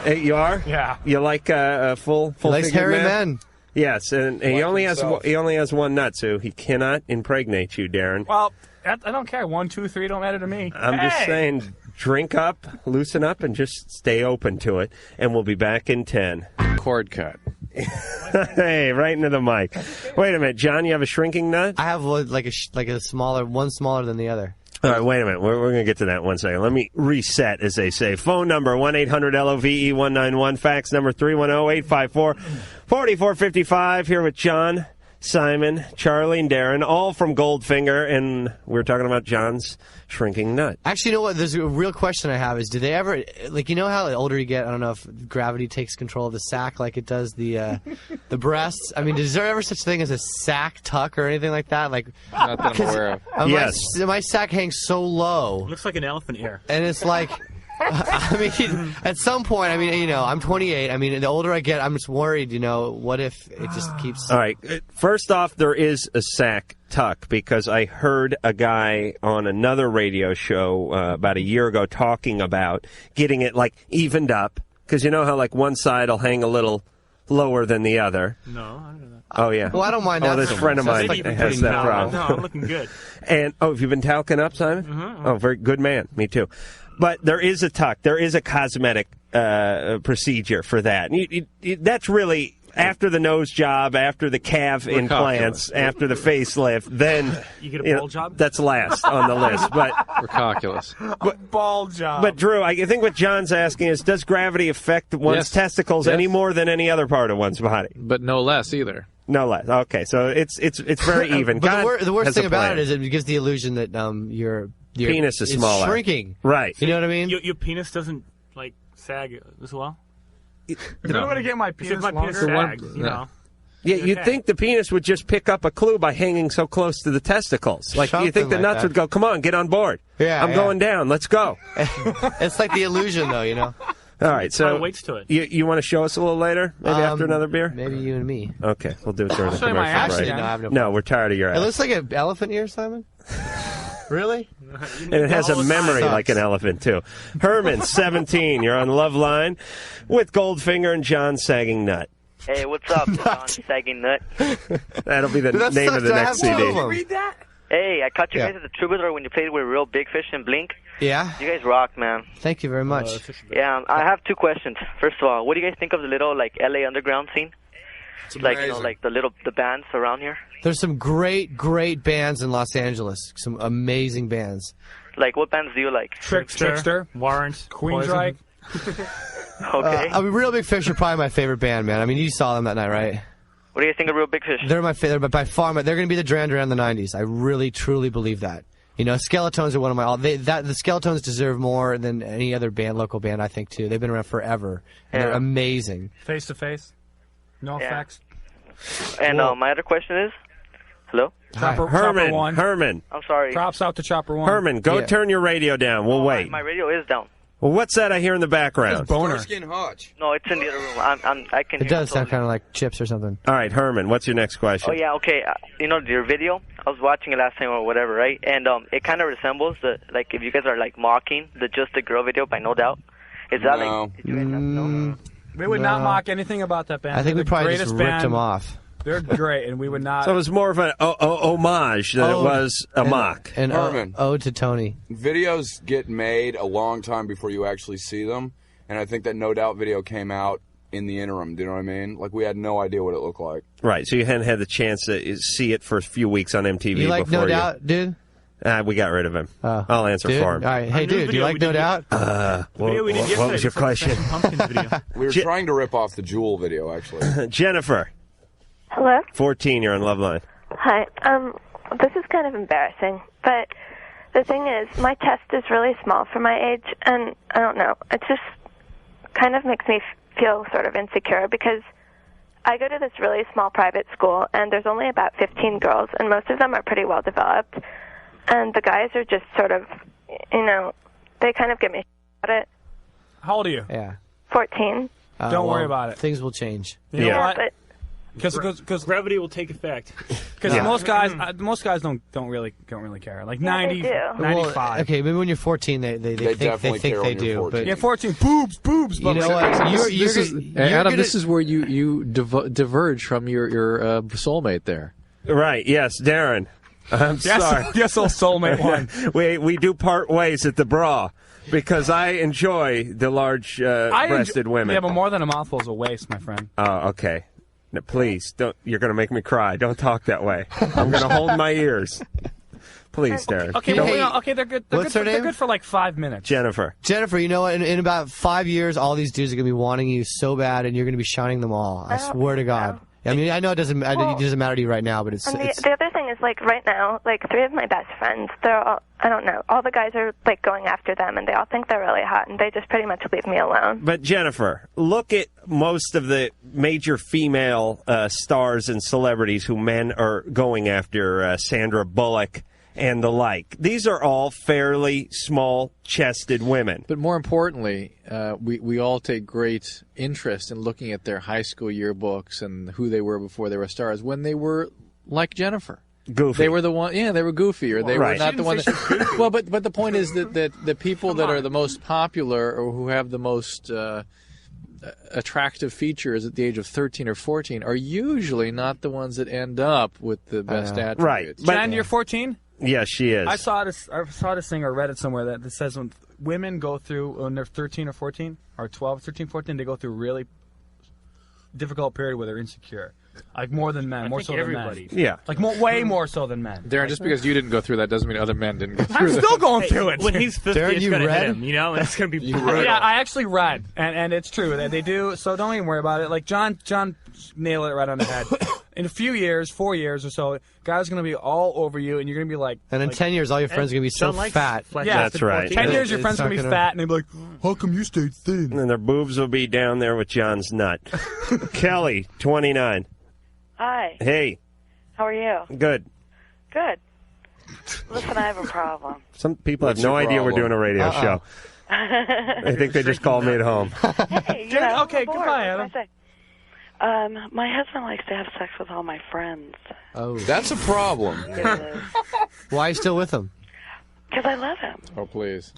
Speaker 3: Hey, you are?
Speaker 6: Yeah.
Speaker 3: You like a full
Speaker 5: likes
Speaker 3: figured
Speaker 5: hairy
Speaker 3: man?
Speaker 5: men.
Speaker 3: Yes, and he only
Speaker 16: himself.
Speaker 3: has one nut, so he cannot impregnate you, Darren.
Speaker 6: Well, I don't care. 1, 2, 3 don't matter to me.
Speaker 3: I'm just saying, drink up, loosen up, and just stay open to it. And we'll be back in 10.
Speaker 4: Cord cut.
Speaker 3: Hey, right into the mic. Wait a minute, John, you have a shrinking nut?
Speaker 5: I have one, like a smaller, one smaller than the other.
Speaker 3: All right, wait a minute. We're going to get to that in 1 second. Let me reset, as they say. Phone number, 1-800-LOVE-191. Fax number, 310-854-4455. Here with John, Simon, Charlie, and Darren, all from Goldfinger, and we're talking about John's shrinking nut.
Speaker 5: Actually, you know what? There's a real question I have is, do they ever, like, you know how the older you get, I don't know if gravity takes control of the sack like it does the breasts? I mean, is there ever such thing as a sack tuck or anything like that? Like,
Speaker 4: Not that I'm aware of.
Speaker 3: Yes.
Speaker 5: My sack hangs so low.
Speaker 7: Looks like an elephant ear.
Speaker 5: And it's like, I mean, at some point, I mean, you know, I'm 28. I mean, the older I get, I'm just worried, you know, what if it just keeps...
Speaker 3: All right. First off, there is a sack tuck because I heard a guy on another radio show about a year ago talking about getting it, like, evened up. Because you know how, like, one side will hang a little lower than the other.
Speaker 7: No, I don't know that.
Speaker 3: Oh, yeah.
Speaker 5: Well, I don't mind that.
Speaker 3: Oh, this friend of mine has that problem.
Speaker 7: No, I'm looking good.
Speaker 3: And, have you been talcing up, Simon?
Speaker 7: Mm-hmm.
Speaker 3: Oh, very good man. Me too. But there is a tuck. There is a cosmetic procedure for that. That's really after the nose job, after the calf implants, after the facelift. Then
Speaker 7: you get a ball job.
Speaker 3: That's last on the list. But
Speaker 4: Recalculus.
Speaker 6: Ball job.
Speaker 3: But Drew, I think what John's asking is, does gravity affect one's testicles any more than any other part of one's body?
Speaker 4: But no less either.
Speaker 3: No less. Okay, so it's very even.
Speaker 5: But the worst
Speaker 3: has
Speaker 5: thing
Speaker 3: a
Speaker 5: about
Speaker 3: plan.
Speaker 5: it is it gives the illusion that your
Speaker 3: penis is smaller.
Speaker 5: Shrinking.
Speaker 3: Right.
Speaker 5: You know what I mean?
Speaker 7: Your penis doesn't, like, sag as well?
Speaker 6: If I want to get my penis
Speaker 7: If my penis
Speaker 6: longer,
Speaker 7: sags, you know.
Speaker 3: Yeah, you'd think the penis would just pick up a clue by hanging so close to the testicles. Like, you think the
Speaker 5: Something like
Speaker 3: nuts
Speaker 5: that.
Speaker 3: would go, come on, get on board.
Speaker 5: Yeah,
Speaker 3: I'm going down. Let's go.
Speaker 5: It's like the illusion, though, you know?
Speaker 3: All right, so
Speaker 7: weights to it.
Speaker 3: You want to show us a little later? Maybe after another beer?
Speaker 5: Maybe you and me.
Speaker 3: Okay, we'll do it during the
Speaker 5: show you my
Speaker 3: commercial
Speaker 5: ass
Speaker 3: break.
Speaker 5: then. No, I have no
Speaker 3: No, we're tired of your
Speaker 5: It
Speaker 3: ass.
Speaker 5: looks like an elephant ear, Simon. Really?
Speaker 3: And it has a memory like an elephant, too. Herman, 17. You're on Loveline with Goldfinger and John Sagging Nut.
Speaker 13: Hey, what's up, John Sagging Nut?
Speaker 3: That'll be the
Speaker 5: Dude, that
Speaker 3: name
Speaker 5: sucks.
Speaker 3: of the
Speaker 5: I
Speaker 3: next
Speaker 5: have two
Speaker 3: CD.
Speaker 5: of them.
Speaker 6: read that?
Speaker 13: Hey, I caught you
Speaker 5: Yeah.
Speaker 13: guys at the Troubadour when you played with Real Big Fish and Blink.
Speaker 5: Yeah?
Speaker 13: You guys rock, man.
Speaker 5: Thank you very much.
Speaker 13: Yeah, I have two questions. First of all, what do you guys think of the little, like, LA underground scene? Like, you know, like the bands around here?
Speaker 5: There's some great bands in Los Angeles. Some amazing bands.
Speaker 13: Like, what bands do you like?
Speaker 6: Trickster,
Speaker 7: Warrant,
Speaker 6: Queensryche.
Speaker 13: Okay.
Speaker 5: I mean, Real Big Fish are probably my favorite band, man. I mean, you saw them that night, right?
Speaker 13: What do you think of Real Big Fish?
Speaker 5: They're my favorite, but by far, they're going to be the Duran Duran in the 90s. I really, truly believe that. You know, Skeletons are one of my... the Skeletons deserve more than any other band, local band, I think, too. They've been around forever. And they're amazing.
Speaker 6: Face to face. No effects.
Speaker 13: And my other question is... Hello?
Speaker 6: Chopper
Speaker 3: Herman,
Speaker 6: one.
Speaker 3: Herman.
Speaker 13: I'm sorry.
Speaker 6: Props out to Chopper One.
Speaker 3: Herman, go turn your radio down. We'll wait.
Speaker 13: My radio is down.
Speaker 3: Well, what's that I hear in the background?
Speaker 6: Boner.
Speaker 13: No, it's in the other room. I can
Speaker 5: It
Speaker 13: hear
Speaker 5: does sound kind of like Chips or something.
Speaker 3: All right, Herman, what's your next question?
Speaker 13: Oh, yeah, okay. You know, your video, I was watching it last time or whatever, right? And it kind of resembles like, if you guys are, like, mocking the Just a Girl video by No Doubt. Is that, like, did you guys have to know?
Speaker 6: We would not mock anything about that band.
Speaker 5: I think
Speaker 6: They're
Speaker 5: we probably
Speaker 6: the
Speaker 5: just
Speaker 6: greatest
Speaker 5: ripped
Speaker 6: band.
Speaker 5: them off.
Speaker 6: They're great, and we would not...
Speaker 3: So it was more of an homage than it was a mock.
Speaker 5: And
Speaker 16: Herman.
Speaker 5: ode to Tony.
Speaker 16: Videos get made a long time before you actually see them, and I think that No Doubt video came out in the interim. Do you know what I mean? Like, we had no idea what it looked like.
Speaker 3: Right, so you hadn't had the chance to see it for a few weeks on MTV
Speaker 5: You like
Speaker 3: before
Speaker 5: No Doubt, dude?
Speaker 3: We got rid of him. I'll answer
Speaker 5: Dude?
Speaker 3: for him.
Speaker 5: All right. Hey, dude, do you like No Doubt?
Speaker 3: What was your question?
Speaker 16: We were trying to rip off the Jewel video, actually.
Speaker 3: Jennifer,
Speaker 10: Hello?
Speaker 3: 14, you're on Loveline.
Speaker 10: Hi. This is kind of embarrassing, but the thing is, my chest is really small for my age, and I don't know, it just kind of makes me feel sort of insecure because I go to this really small private school, and there's only about 15 girls, and most of them are pretty well developed, and the guys are just sort of you know, they kind of get me about it.
Speaker 6: How old are you?
Speaker 5: Yeah.
Speaker 10: 14.
Speaker 6: Don't worry about it.
Speaker 5: Things will change.
Speaker 6: You know what?
Speaker 10: But
Speaker 6: Because
Speaker 7: gravity will take effect.
Speaker 6: Because most guys don't really care. Like 90,
Speaker 10: they do.
Speaker 6: 95.
Speaker 5: Well, okay, maybe when you're 14, they think they do. But
Speaker 6: yeah, 14. Boobs.
Speaker 5: You know what?
Speaker 4: Adam, this is where you diverge from your soulmate there.
Speaker 3: Right. Yes, Darren. I'm sorry.
Speaker 6: Yes, old soulmate one.
Speaker 3: we do part ways at the bra because I enjoy the large-breasted women.
Speaker 6: Yeah, but more than a mouthful is a waste, my friend.
Speaker 3: Oh, okay. Now, please don't. You're going to make me cry. Don't talk that way. I'm going to hold my ears. Please, Darren.
Speaker 6: Okay, they're good.
Speaker 5: What's her name?
Speaker 6: They're good for like 5 minutes.
Speaker 3: Jennifer,
Speaker 5: you know what? In about 5 years, all these dudes are going to be wanting you so bad, and you're going to be shining them all. I swear to God. I mean, I know it doesn't matter to you right now, but it's.
Speaker 10: And the other thing is, like, right now, like, 3 of my best friends, they're all, I don't know, all the guys are, like, going after them, and they all think they're really hot, and they just pretty much leave me alone.
Speaker 3: but Jennifer, look at most of the major female stars and celebrities who men are going after, Sandra Bullock and the like. These are all fairly small-chested women.
Speaker 4: But more importantly, we all take great interest in looking at their high school yearbooks and who they were before they were stars when they were like Jennifer.
Speaker 3: Goofy.
Speaker 4: They were the one. Yeah, they were goofy, or they were not the one. Well, but the point is that the people that are the most popular or who have the most attractive features at the age of 13 or 14 are usually not the ones that end up with the best attributes.
Speaker 3: Right.
Speaker 6: Jen, you're 14?
Speaker 3: Yes, she is.
Speaker 6: I saw this thing or read it somewhere that says when women go through, when they're 13 or 14, or 12, 13, 14, they go through a really difficult period where they're insecure. Like more than men, more so than men.
Speaker 3: Yeah.
Speaker 6: Like way more so than men.
Speaker 4: Darren, just because you didn't go through that doesn't mean other men didn't go through
Speaker 6: I'm
Speaker 4: that.
Speaker 6: still going through it.
Speaker 7: When he's 50,
Speaker 5: Darren,
Speaker 7: it's
Speaker 5: you
Speaker 7: going to
Speaker 5: read?
Speaker 7: hit him, you know? And it's going to be brutal.
Speaker 6: Yeah, I actually read, and it's true. They do, so don't even worry about it. Like, John nailed it right on the head. In a few years, 4 years or so, guys are going to be all over you, and you're going to be like...
Speaker 5: And in 10 years, all your friends are going to be so fat.
Speaker 6: Yeah,
Speaker 3: that's right.
Speaker 6: 10 years, your friends are going to be fat, and they'll be like, how come you stayed thin?
Speaker 3: And their boobs will be down there with John's nut. Kelly, 29.
Speaker 8: Hi.
Speaker 3: Hey.
Speaker 8: How are you?
Speaker 3: Good.
Speaker 8: Good. Listen, I have a problem.
Speaker 3: Some people
Speaker 16: What's
Speaker 3: have no
Speaker 16: your
Speaker 3: idea we're
Speaker 16: problem?
Speaker 3: doing a radio show. I think they just called me at home.
Speaker 8: Hey, you know,
Speaker 6: okay,
Speaker 8: I'm bored.
Speaker 6: goodbye,
Speaker 8: What can I say? My husband likes to have sex with all my friends.
Speaker 5: Oh.
Speaker 16: That's a problem.
Speaker 5: Why are you still with him?
Speaker 8: Because I love him.
Speaker 4: Oh, please.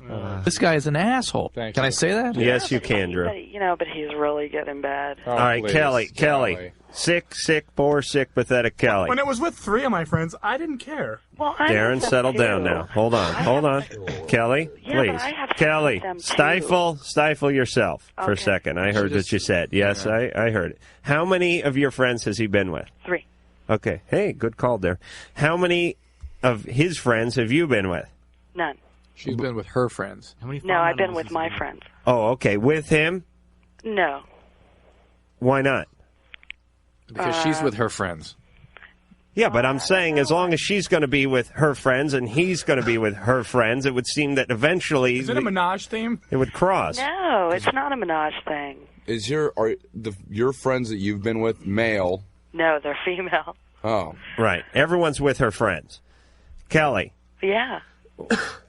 Speaker 4: This guy is an asshole. Can I say that?
Speaker 3: Yes, you can, Drew.
Speaker 8: But he's really good in bed.
Speaker 3: All right,
Speaker 4: please.
Speaker 3: Kelly. Sick, poor, sick, pathetic Kelly.
Speaker 6: When it was with 3 of my friends, I didn't care.
Speaker 8: Well, I
Speaker 3: Darren, settle down now. Hold on. Kelly,
Speaker 8: Yeah, but
Speaker 3: please.
Speaker 8: I have sex
Speaker 3: Kelly,
Speaker 8: with them, too.
Speaker 3: stifle yourself for a
Speaker 8: Okay.
Speaker 3: second. I heard what you said. Yes, I heard it. How many of your friends has he been with?
Speaker 8: 3.
Speaker 3: Okay. Hey, good call there. How many of his friends have you been with?
Speaker 8: None.
Speaker 4: She's been with her friends.
Speaker 8: No, I've been with my friends.
Speaker 3: Oh, okay. With him?
Speaker 8: No.
Speaker 3: Why not?
Speaker 4: Because she's with her friends.
Speaker 3: Yeah, but I'm saying as long as she's going to be with her friends and he's going to be with her friends, it would seem that eventually
Speaker 6: Is it a menage theme?
Speaker 3: it would cross.
Speaker 8: No, it's not a menage thing.
Speaker 16: Is your friends that you've been with male?
Speaker 8: No, they're female.
Speaker 16: Oh,
Speaker 3: right. Everyone's with her friends. Kelly,
Speaker 8: Yeah.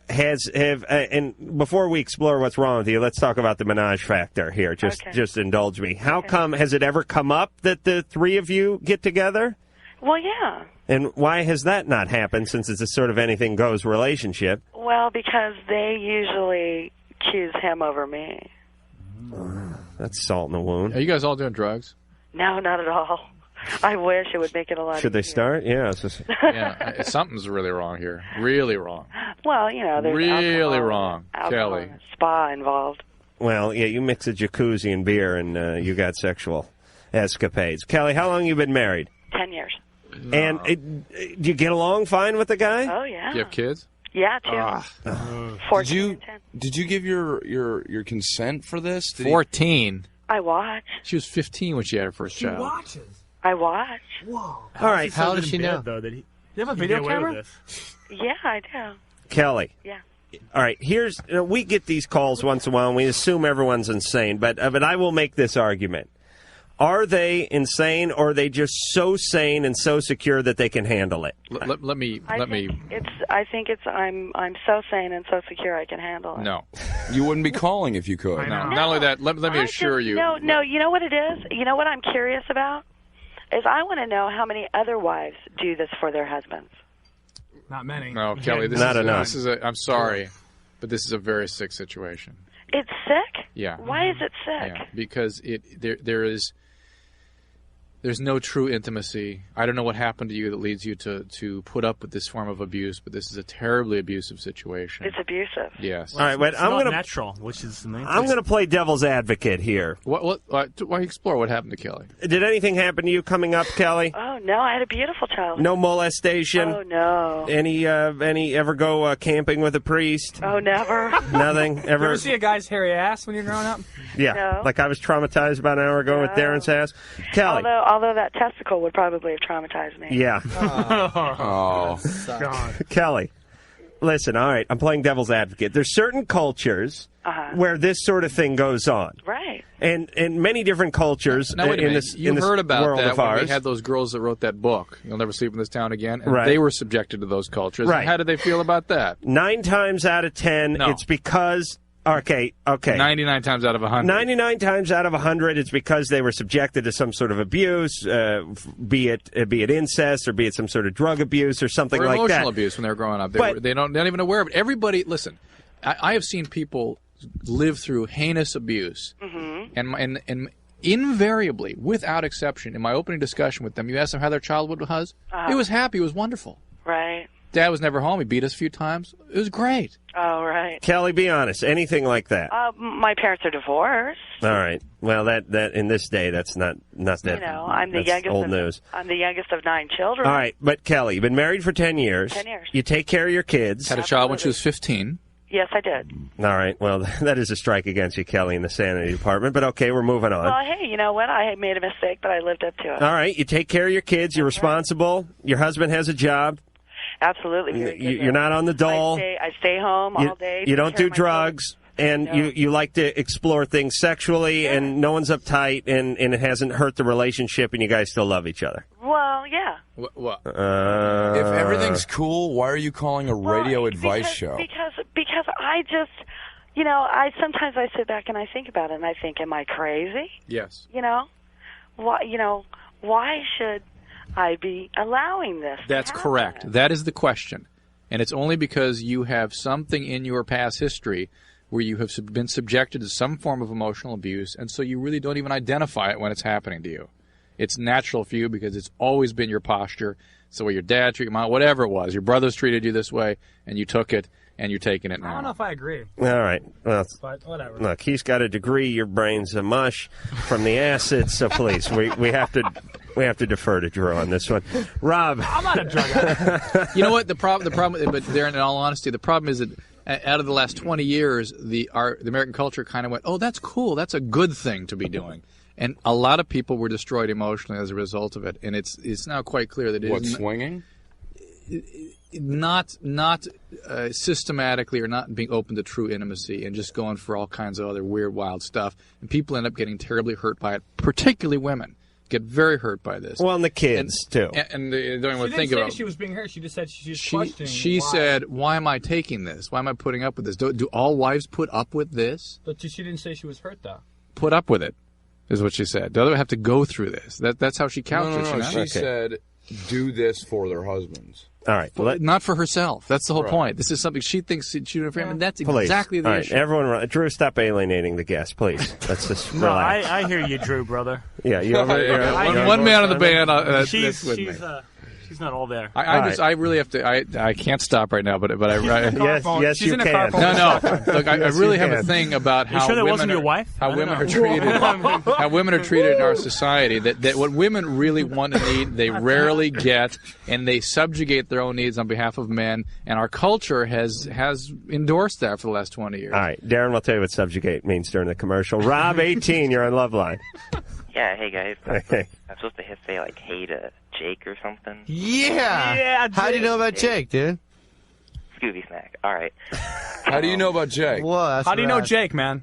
Speaker 3: and before we explore what's wrong with you, let's talk about the menage factor here. Just indulge me. How come has it ever come up that the 3 of you get together?
Speaker 8: Well, yeah.
Speaker 3: And why has that not happened since it's a sort of anything goes relationship?
Speaker 8: Well, because they usually choose him over me.
Speaker 3: That's salt in the wound.
Speaker 4: Are you guys all doing drugs?
Speaker 8: No, not at all. I wish it would make it a lot
Speaker 3: Should they
Speaker 8: easier.
Speaker 3: start? Yeah. It's just...
Speaker 4: Yeah, something's really wrong here. Really wrong.
Speaker 8: Well, you know, there's
Speaker 4: Really
Speaker 8: alcohol,
Speaker 4: wrong, Kelly.
Speaker 8: and a spa involved.
Speaker 3: Well, yeah, you mix a jacuzzi and beer, and you got sexual escapades. Kelly, how long you been married?
Speaker 8: 10 years.
Speaker 3: And do you get along fine with the guy?
Speaker 8: Oh, yeah.
Speaker 4: Do you have kids?
Speaker 8: Yeah, 2. 14 and 10.
Speaker 16: Did you give your consent for this?
Speaker 4: 14.
Speaker 8: I watch.
Speaker 4: She was 15 when she had her first child.
Speaker 6: watches.
Speaker 8: I watch.
Speaker 6: Whoa.
Speaker 3: All right.
Speaker 5: How does she know?
Speaker 7: Though, that he,
Speaker 6: You have a
Speaker 7: he
Speaker 6: video
Speaker 7: get away
Speaker 6: camera?
Speaker 7: with this.
Speaker 8: Yeah, I do.
Speaker 3: Kelly.
Speaker 8: Yeah.
Speaker 3: All right. We get these calls once in a while, and we assume everyone's insane, but I will make this argument. Are they insane, or are they just so sane and so secure that they can handle it?
Speaker 4: Let me.
Speaker 17: I think it's. I'm so sane and so secure I can handle it.
Speaker 16: No, you wouldn't be calling if you could.
Speaker 4: No. Not only that. Let me assure you.
Speaker 17: No. You know what it is? You know what I'm curious about? Is I want to know how many other wives do this for their husbands.
Speaker 6: Not many.
Speaker 4: No, Kelly, this
Speaker 3: Not
Speaker 4: is
Speaker 3: enough.
Speaker 4: This is I'm sorry, but this is a very sick situation.
Speaker 17: It's sick?
Speaker 4: Yeah.
Speaker 17: Why is it sick?
Speaker 4: Yeah, because there's no true intimacy. I don't know what happened to you that leads you to put up with this form of abuse, but this is a terribly abusive situation.
Speaker 17: It's abusive.
Speaker 4: Yes.
Speaker 3: All right, but
Speaker 7: It's
Speaker 3: I'm
Speaker 7: not
Speaker 3: going to
Speaker 7: natural, which is the main.
Speaker 3: I'm going to play devil's advocate here.
Speaker 4: Why explore what happened to Kelly?
Speaker 3: Did anything happen to you coming up, Kelly?
Speaker 17: Oh no, I had a beautiful childhood.
Speaker 3: No molestation.
Speaker 17: Oh no.
Speaker 3: Any ever go camping with a priest?
Speaker 17: Oh, never.
Speaker 3: Nothing
Speaker 6: You
Speaker 3: ever.
Speaker 6: ever see a guy's hairy ass when you're growing up?
Speaker 3: Yeah,
Speaker 17: No.
Speaker 3: like I was traumatized about an hour ago with Darren's ass. Kelly.
Speaker 17: Although that testicle would probably have traumatized me.
Speaker 3: Yeah.
Speaker 16: Oh,
Speaker 6: God.
Speaker 3: Kelly, listen, all right, I'm playing devil's advocate. There's certain cultures where this sort of thing goes on.
Speaker 17: Right.
Speaker 3: And in many different cultures
Speaker 4: Now, wait a
Speaker 3: in
Speaker 4: minute.
Speaker 3: this,
Speaker 4: You
Speaker 3: in this
Speaker 4: heard about
Speaker 3: world
Speaker 4: that
Speaker 3: of
Speaker 4: when
Speaker 3: ours.
Speaker 4: we had those girls that wrote that book, You'll Never Sleep in This Town Again, and
Speaker 3: Right.
Speaker 4: they were subjected to those cultures.
Speaker 3: Right.
Speaker 4: And how did they feel about that?
Speaker 3: 9 times out of 10,
Speaker 4: No.
Speaker 3: it's because... Okay.
Speaker 4: 99 times out of 100.
Speaker 3: 99 times out of 100, it's because they were subjected to some sort of abuse, be it incest or be it some sort of drug abuse or something
Speaker 4: or
Speaker 3: like that.
Speaker 4: emotional abuse when they were growing up. They're not even aware of it. Everybody, listen, I have seen people live through heinous abuse, and invariably, without exception, in my opening discussion with them, you asked them how their childhood was. It was happy. It was wonderful.
Speaker 17: Right.
Speaker 4: Dad was never home. He beat us a few times. It was great.
Speaker 17: Oh, right.
Speaker 3: Kelly, be honest. Anything like that?
Speaker 17: My parents are divorced.
Speaker 3: All right. Well, that in this day, that's not that.
Speaker 17: You know, I'm the
Speaker 3: that's
Speaker 17: youngest.
Speaker 3: Old news.
Speaker 17: I'm the youngest of 9 children.
Speaker 3: All right, but Kelly, you've been married for 10 years.
Speaker 17: 10 years.
Speaker 3: You take care of your kids.
Speaker 4: Had a child when she was 15.
Speaker 17: Yes, I did.
Speaker 3: All right. Well, that is a strike against you, Kelly, in the sanity department. But okay, we're moving on.
Speaker 17: Well, hey, you know what? I made a mistake, but I lived up to it.
Speaker 3: All right. You take care of your kids. You're responsible. Your husband has a job.
Speaker 17: Absolutely. Very good.
Speaker 3: You're not on the dole.
Speaker 17: I stay home all day.
Speaker 3: You don't
Speaker 17: take care
Speaker 3: do
Speaker 17: of my
Speaker 3: drugs. And
Speaker 17: No.
Speaker 3: you like to explore things sexually, and no one's uptight, and it hasn't hurt the relationship, and you guys still love each other.
Speaker 17: Well, yeah.
Speaker 4: What?
Speaker 16: if everything's cool, why are you calling a radio advice show?
Speaker 17: Because I just, you know, sometimes I sit back and I think about it, and I think, am I crazy?
Speaker 4: Yes.
Speaker 17: You know, why should I be allowing this?
Speaker 4: That's correct. That is the question. And it's only because you have something in your past history where you have been subjected to some form of emotional abuse, and so you really don't even identify it when it's happening to you. It's natural for you because it's always been your posture. It's the way your dad treated your mom, whatever it was. Your brothers treated you this way, and you took it, and you're taking it now.
Speaker 6: I don't know if I agree.
Speaker 3: All right. Well,
Speaker 6: But whatever.
Speaker 3: look, he's got a degree. Your brain's a mush from the acid. So please, we have to defer to Drew on this one. Rob,
Speaker 6: I'm not a drug addict.
Speaker 4: You know what? The problem, but Darren, in all honesty, the problem is that out of the last 20 years, the American culture kind of went, oh, that's cool. That's a good thing to be doing. And a lot of people were destroyed emotionally as a result of it. And it's now quite clear that it
Speaker 16: What,
Speaker 4: is
Speaker 16: swinging?
Speaker 4: Not systematically or not being open to true intimacy and just going for all kinds of other weird, wild stuff. And people end up getting terribly hurt by it, particularly women. Get very hurt by this.
Speaker 3: Well, and the kids, too.
Speaker 4: And they don't even
Speaker 6: She
Speaker 4: think
Speaker 6: didn't
Speaker 4: about
Speaker 6: say she was being hurt. She just said she was
Speaker 4: She
Speaker 6: questioning why.
Speaker 4: said, why am I taking this? Why am I putting up with this? Do all wives put up with this?
Speaker 6: But she didn't say she was hurt, though.
Speaker 4: Put up with it, is what she said. The other have to go through this. That's how she couched it.
Speaker 16: No.
Speaker 4: She
Speaker 16: Said, do this for their husbands.
Speaker 3: All right.
Speaker 4: Well, not for herself. That's the whole
Speaker 16: Right.
Speaker 4: point. This is something she thinks she should have framed, and that's
Speaker 3: Please.
Speaker 4: exactly the
Speaker 3: All right,
Speaker 4: issue.
Speaker 3: everyone, Drew, stop alienating the guest, please. Let's just
Speaker 7: No,
Speaker 3: relax.
Speaker 7: I hear you, Drew, brother.
Speaker 3: Yeah, you over there.
Speaker 4: One man of the band. That's
Speaker 7: She's
Speaker 4: with me.
Speaker 7: she's not all there.
Speaker 4: I really have to. I can't stop right now, but
Speaker 3: yes,
Speaker 6: She's
Speaker 3: you
Speaker 6: in a
Speaker 3: can.
Speaker 6: car
Speaker 4: No. Look, I
Speaker 3: Yes,
Speaker 4: really
Speaker 3: you
Speaker 4: have
Speaker 3: can.
Speaker 4: a thing about
Speaker 7: You
Speaker 4: how
Speaker 7: sure that
Speaker 4: women
Speaker 7: wasn't
Speaker 4: are,
Speaker 7: your wife?
Speaker 4: how
Speaker 7: I
Speaker 4: women
Speaker 7: don't
Speaker 4: are
Speaker 7: know.
Speaker 4: treated, how women are treated in our society. That what women really want and need, they rarely get, and they subjugate their own needs on behalf of men. And our culture has endorsed that for the last 20 years.
Speaker 3: All right, Darren will tell you what subjugate means during the commercial. Rob, 18, you're on Loveline.
Speaker 18: Yeah, hey guys.
Speaker 3: Okay.
Speaker 18: I'm supposed to say like hey to Jake or something.
Speaker 5: Yeah. How do you know about Jake, dude?
Speaker 18: Scooby snack. All right.
Speaker 16: How do you know about Jake?
Speaker 5: Whoa, that's
Speaker 6: How do you know
Speaker 5: rad.
Speaker 6: Jake, man?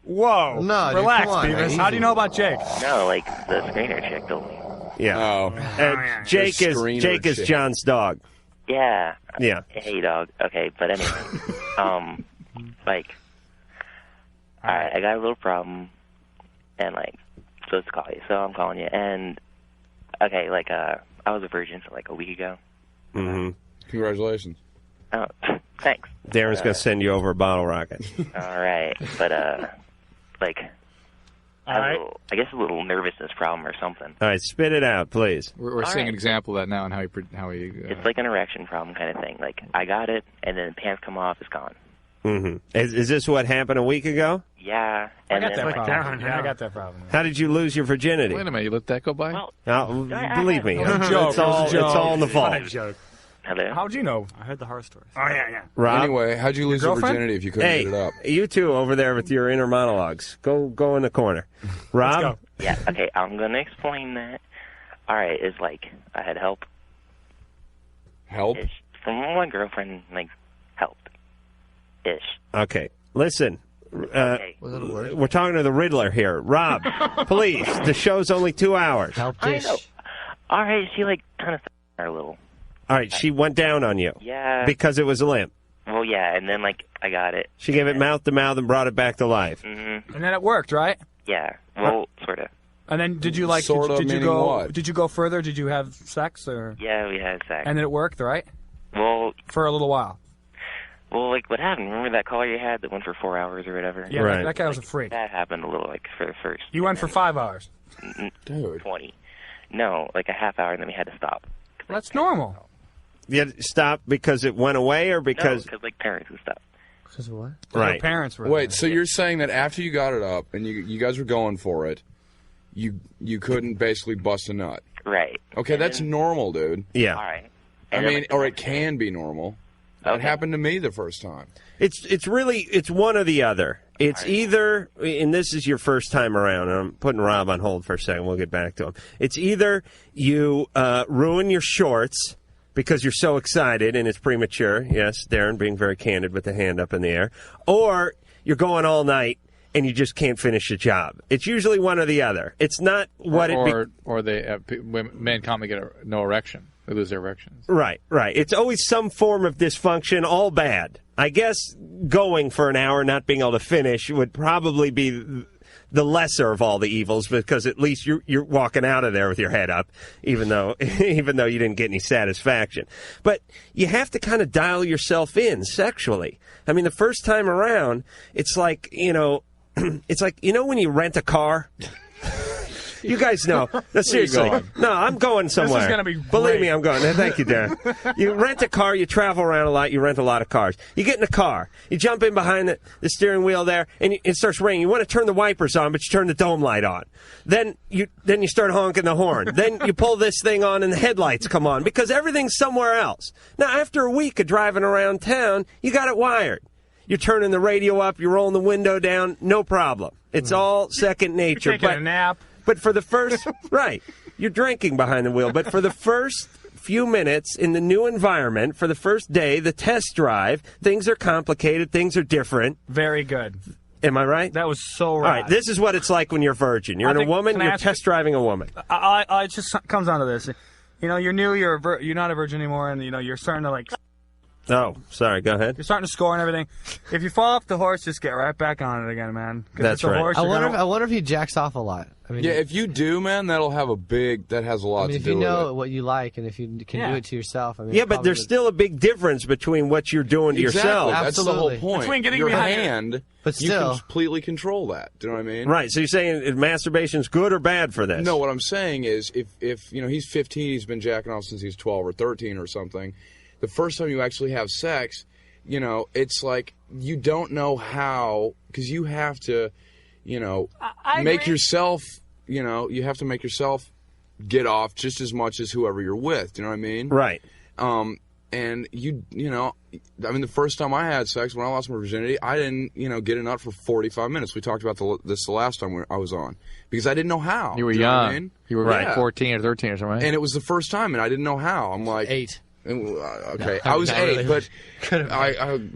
Speaker 3: Whoa.
Speaker 5: No, dude,
Speaker 6: Relax,
Speaker 5: come on,
Speaker 6: Beavis.
Speaker 5: man.
Speaker 6: How do you know about Jake?
Speaker 18: No, like the screener chick told me.
Speaker 3: Yeah.
Speaker 16: Oh.
Speaker 3: And Jake
Speaker 16: The
Speaker 3: is
Speaker 16: screener chick.
Speaker 3: John's dog.
Speaker 18: Yeah.
Speaker 3: Yeah.
Speaker 18: Hey, dog. Okay, but anyway, like, all right, I got a little problem, and like, supposed to call you, so I'm calling you. And okay, like, I was a virgin for like a week ago.
Speaker 3: Mm-hmm.
Speaker 16: Congratulations.
Speaker 18: Oh, thanks.
Speaker 3: Darren's going to send you over a bottle rocket.
Speaker 18: All right, but like, I guess a little nervousness problem or something.
Speaker 3: All right, spit it out, please.
Speaker 4: We're
Speaker 18: All
Speaker 4: seeing
Speaker 18: right.
Speaker 4: an example of that now and how he.
Speaker 18: It's like an erection problem kind of thing. Like, I got it, and then the pants come off, it's gone.
Speaker 3: Mm-hmm. Is this what happened a week ago?
Speaker 18: Yeah.
Speaker 6: I
Speaker 18: And
Speaker 6: got
Speaker 18: then,
Speaker 6: that
Speaker 18: like,
Speaker 6: problem. Yeah, I got that problem.
Speaker 3: How did you lose your virginity?
Speaker 4: Wait a minute, you let that go by?
Speaker 3: Now, believe me,
Speaker 6: It was a joke.
Speaker 3: it's all in the vault.
Speaker 6: Not a joke.
Speaker 18: Hello?
Speaker 6: How'd you know?
Speaker 7: I heard the horror stories.
Speaker 6: Oh, yeah.
Speaker 3: Rob?
Speaker 16: Anyway, how'd you lose your
Speaker 6: girlfriend?
Speaker 16: virginity if you couldn't
Speaker 3: Hey,
Speaker 16: get it up?
Speaker 3: you two over there with your inner monologues. Go in the corner. Rob?
Speaker 6: Let's go.
Speaker 18: Yeah, okay, I'm going to explain that. All right, it's like, I had help.
Speaker 16: Help?
Speaker 18: Ish. From my girlfriend, like, help. Ish.
Speaker 3: Okay, listen.
Speaker 18: Okay.
Speaker 3: We're talking to the Riddler here. Rob, please. The show's only 2 hours.
Speaker 5: Help
Speaker 18: I
Speaker 5: dish.
Speaker 18: know. All right, she, like, kind of her a little.
Speaker 3: All right, she went down on you.
Speaker 18: Yeah.
Speaker 3: Because it was limp.
Speaker 18: Well, yeah, and then, like, I got it.
Speaker 3: She gave it mouth to mouth and brought it back to life.
Speaker 18: Mm-hmm.
Speaker 6: And then it worked, right?
Speaker 18: Yeah, well, sort of.
Speaker 6: And then did you like?
Speaker 16: Sort of,
Speaker 6: did you
Speaker 16: meaning
Speaker 6: go?
Speaker 16: what?
Speaker 6: Did you go further? Did you have sex or?
Speaker 18: Yeah, we had sex.
Speaker 6: And then it worked, right?
Speaker 18: Well,
Speaker 6: For a little while.
Speaker 18: like, what happened? Remember that caller you had that went for 4 hours or whatever?
Speaker 6: Yeah,
Speaker 3: Right.
Speaker 6: that guy was a freak.
Speaker 18: That happened a little, like, for the first.
Speaker 6: You went for 5 hours.
Speaker 16: Dude.
Speaker 18: 20. No, like a half hour, and then we had to stop.
Speaker 6: Well, that's normal.
Speaker 3: You had to stop because it went away or because...
Speaker 18: because like, parents and stuff.
Speaker 5: Because what?
Speaker 3: Right.
Speaker 6: Your parents were.
Speaker 16: Wait, so you're saying that after you got it up and you guys were going for it, you couldn't basically bust a nut?
Speaker 18: Right.
Speaker 16: Okay, that's normal, dude.
Speaker 3: Yeah.
Speaker 18: All right.
Speaker 16: I
Speaker 18: And then,
Speaker 16: mean,
Speaker 18: like,
Speaker 16: or it can be normal. That
Speaker 18: Okay.
Speaker 16: happened to me the first time.
Speaker 3: It's really one or the other. It's either, and this is your first time around, and I'm putting Rob on hold for a second, we'll get back to him. It's either you ruin your shorts because you're so excited and it's premature, yes, Darren being very candid with the hand up in the air, or you're going all night and you just can't finish the job. It's usually one or the other. It's not what
Speaker 4: or they men commonly get no erection. They lose their erections.
Speaker 3: Right. It's always some form of dysfunction, all bad. I guess going for an hour, not being able to finish, would probably be the lesser of all the evils, because at least you're walking out of there with your head up, even though you didn't get any satisfaction. But you have to kind of dial yourself in sexually. I mean, the first time around, it's like, it's like, when you rent a car. You guys know. No, seriously. No, I'm going somewhere.
Speaker 6: This is going to be
Speaker 3: Believe
Speaker 6: great.
Speaker 3: me, I'm going. Thank you, Darren. You rent a car, you travel around a lot, you rent a lot of cars. You get in a car, you jump in behind the steering wheel there, and it starts raining. You want to turn the wipers on, but you turn the dome light on. Then you start honking the horn. Then you pull this thing on, and the headlights come on, because everything's somewhere else. Now, after a week of driving around town, you got it wired. You're turning the radio up, you're rolling the window down, no problem. It's all second nature.
Speaker 6: You're taking a nap.
Speaker 3: But for the first, right, you're drinking behind the wheel. But for the first few minutes in the new environment, for the first day, the test drive, things are complicated, things are different.
Speaker 6: Very good.
Speaker 3: Am I right?
Speaker 6: That was so right.
Speaker 3: All right, this is what it's like when you're a virgin. You're a woman, you're test driving a woman.
Speaker 6: It just comes down to this. You're new, you're not a virgin anymore, and, you're starting to, like...
Speaker 3: Oh, sorry, go ahead.
Speaker 6: You're starting to score and everything. If you fall off the horse, just get right back on it again, man. 'Cause
Speaker 3: That's
Speaker 6: it's a
Speaker 3: right.
Speaker 6: Horse,
Speaker 5: I wonder if he jacks off a lot. I mean,
Speaker 16: Yeah, if you do, man, that has a lot to
Speaker 5: if
Speaker 16: do
Speaker 5: you
Speaker 16: with
Speaker 5: know
Speaker 16: it.
Speaker 5: what you like and if you can do it to yourself. I mean,
Speaker 3: Yeah, but there's still a big difference between what you're doing to yourself.
Speaker 16: That's the whole point.
Speaker 6: Between getting
Speaker 16: Your
Speaker 6: behind
Speaker 16: hand,
Speaker 5: but
Speaker 16: you
Speaker 5: still,
Speaker 16: completely control that. Do you know what I mean?
Speaker 3: Right, so you're saying masturbation's good or bad for this?
Speaker 16: No, what I'm saying is if he's 15, he's been jacking off since he's 12 or 13 or something, the first time you actually have sex, it's like you don't know how, because you have to, make yourself, you have to make yourself get off just as much as whoever you're with. Do you know what I mean?
Speaker 3: Right.
Speaker 16: And the first time I had sex, when I lost my virginity, I didn't, get a nut for 45 minutes. We talked about this the last time I was on, because I didn't know how.
Speaker 4: You were
Speaker 16: Do you know
Speaker 4: young.
Speaker 16: what I mean?
Speaker 4: You were
Speaker 16: Right.
Speaker 4: 14 or 13 or something, right?
Speaker 16: And it was the first time, and I didn't know how. I'm like
Speaker 5: 8.
Speaker 16: Okay, I was 8, but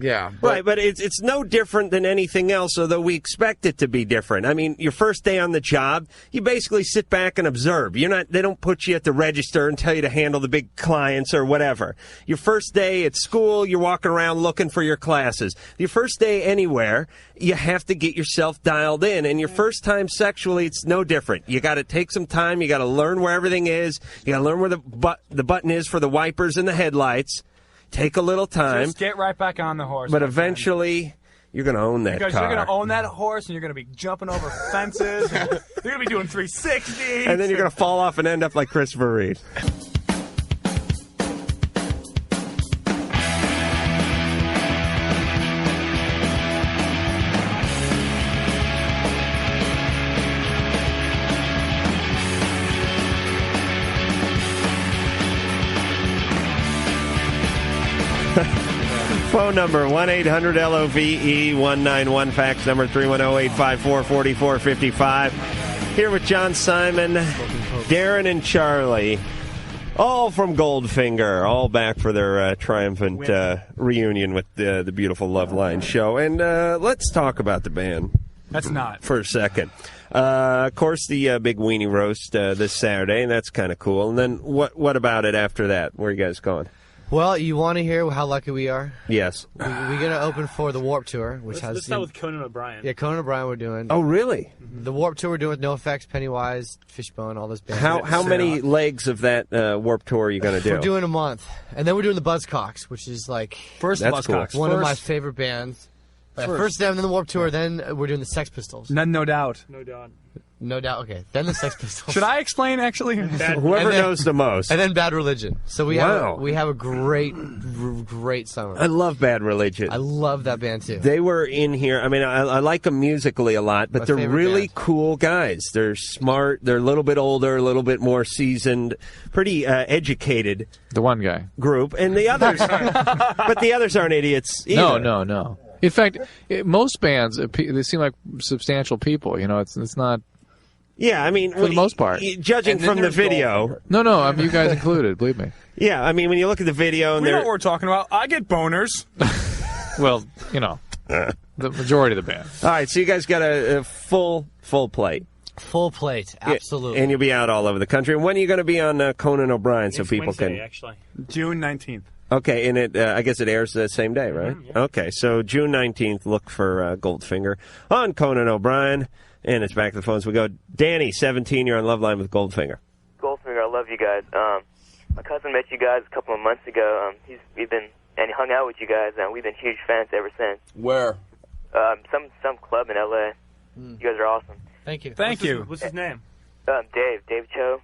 Speaker 16: yeah.
Speaker 3: Right, but it's no different than anything else, although we expect it to be different. I mean, your first day on the job, you basically sit back and observe. They don't put you at the register and tell you to handle the big clients or whatever. Your first day at school, you're walking around looking for your classes. Your first day anywhere, you have to get yourself dialed in. And your first time sexually, it's no different. You got to take some time. You got to learn where everything is. You got to learn where the button is for the wipers and the headlights. Take a little time.
Speaker 6: Just get right back on the horse.
Speaker 3: But eventually, you're going to own that
Speaker 6: because
Speaker 3: car.
Speaker 6: You're going to own that horse, and you're going to be jumping over fences. And you're going to be doing 360s.
Speaker 3: And then you're going to fall off and end up like Christopher Reeve. Phone number 1-800-LOVE-191. Fax number 310-854-4455. Here with John Simon, Darren, and Charlie. All from Goldfinger. All back for their triumphant reunion with the beautiful Loveline show. And let's talk about the band.
Speaker 6: That's not.
Speaker 3: For a second. Of course, the big weenie roast this Saturday, and that's kind of cool. And then what about it after that? Where are you guys going?
Speaker 5: Well, you want to hear how lucky we are?
Speaker 3: Yes.
Speaker 5: We're going to open for the Warped Tour, which has...
Speaker 7: Let's start with Conan O'Brien.
Speaker 5: Yeah, Conan O'Brien we're doing.
Speaker 3: Oh, really?
Speaker 5: The Warped Tour we're doing with NoFX, Pennywise, Fishbone, all those bands.
Speaker 3: How many legs of that Warped Tour are you going to do?
Speaker 5: We're doing a month. And then we're doing the Buzzcocks, which is like...
Speaker 6: First Buzzcocks.
Speaker 5: One of my favorite bands. First then the Warped Tour, then we're doing the Sex Pistols.
Speaker 6: No doubt.
Speaker 7: No doubt.
Speaker 5: No doubt. Okay. Then the Sex Pistols.
Speaker 6: Should I explain, actually?
Speaker 3: Whoever knows the most.
Speaker 5: And then Bad Religion. So we have a great summer.
Speaker 3: I love Bad Religion.
Speaker 5: I love that band, too.
Speaker 3: They were in here. I mean, I like them musically a lot, but they're really cool guys. They're smart. They're a little bit older, a little bit more seasoned, pretty educated.
Speaker 4: The one guy.
Speaker 3: Group. And the others, but the others aren't idiots either.
Speaker 4: No. In fact, most bands, they seem like substantial people. You know, it's not...
Speaker 3: Yeah, I mean...
Speaker 4: For the most part.
Speaker 3: Judging from the video...
Speaker 4: No, I mean, you guys included, believe me.
Speaker 3: Yeah, I mean, when you look at the video... and
Speaker 6: we know what we're talking about. I get boners.
Speaker 4: Well, you know, the majority of the band.
Speaker 3: All right, so you guys got a full plate.
Speaker 5: Full plate, absolutely.
Speaker 3: And you'll be out all over the country. And when are you going to be on Conan O'Brien so people
Speaker 7: Wednesday,
Speaker 3: can...
Speaker 7: actually.
Speaker 6: June 19th.
Speaker 3: Okay, and I guess it airs the same day, right?
Speaker 7: Mm-hmm, yeah.
Speaker 3: Okay, so June 19th, look for Goldfinger on Conan O'Brien. And it's back to the phones. We go. Danny, 17, you're on Loveline with Goldfinger.
Speaker 19: Goldfinger, I love you guys. My cousin met you guys a couple of months ago. We've been and he hung out with you guys, and we've been huge fans ever since.
Speaker 16: Where?
Speaker 19: Some club in L.A. You guys are awesome.
Speaker 5: Thank you.
Speaker 7: What's his name?
Speaker 19: Dave Cho.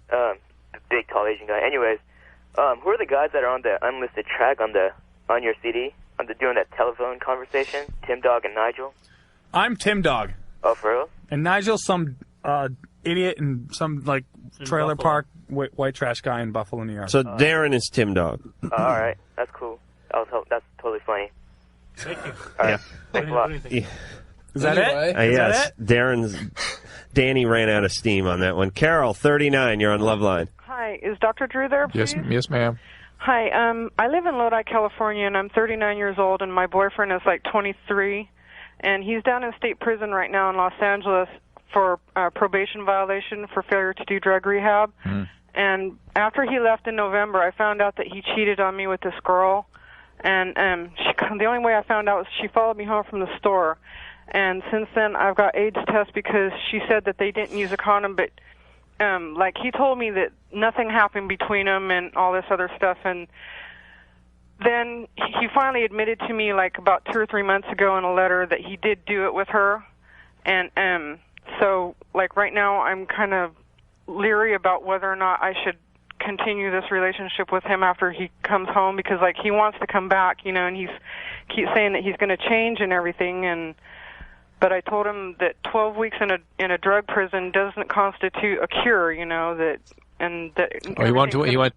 Speaker 19: The big tall Asian guy. Anyways, who are the guys that are on the unlisted track on your CD? Doing that telephone conversation? Tim Dog and Nigel.
Speaker 6: I'm Tim Dog.
Speaker 19: Oh, for real?
Speaker 6: And Nigel's some idiot in some trailer park white trash guy in Buffalo, New York.
Speaker 3: So Darren is Tim Dog.
Speaker 19: All right, that's cool. That's totally funny.
Speaker 7: Thank you.
Speaker 19: All right, thanks a lot.
Speaker 3: Yeah.
Speaker 6: Is that it?
Speaker 3: Yes, Danny ran out of steam on that one. Carol, 39, you're on Loveline.
Speaker 20: Hi, is Dr. Drew there, please?
Speaker 4: Yes, ma'am.
Speaker 20: Hi, I live in Lodi, California, and I'm 39 years old, and my boyfriend is like 23, and he's down in state prison right now in Los Angeles for probation violation for failure to do drug rehab. And after he left in November, I found out that he cheated on me with this girl, and the only way I found out was she followed me home from the store. And since then, I've got AIDS test because she said that they didn't use a condom, but he told me that nothing happened between them and all this other stuff. And then he finally admitted to me about 2 or 3 months ago in a letter that he did do it with her. And so right now, I'm kind of leery about whether or not I should continue this relationship with him after he comes home because he wants to come back, and he keeps saying that he's going to change and everything. But I told him that 12 weeks in a drug prison doesn't constitute a cure, he went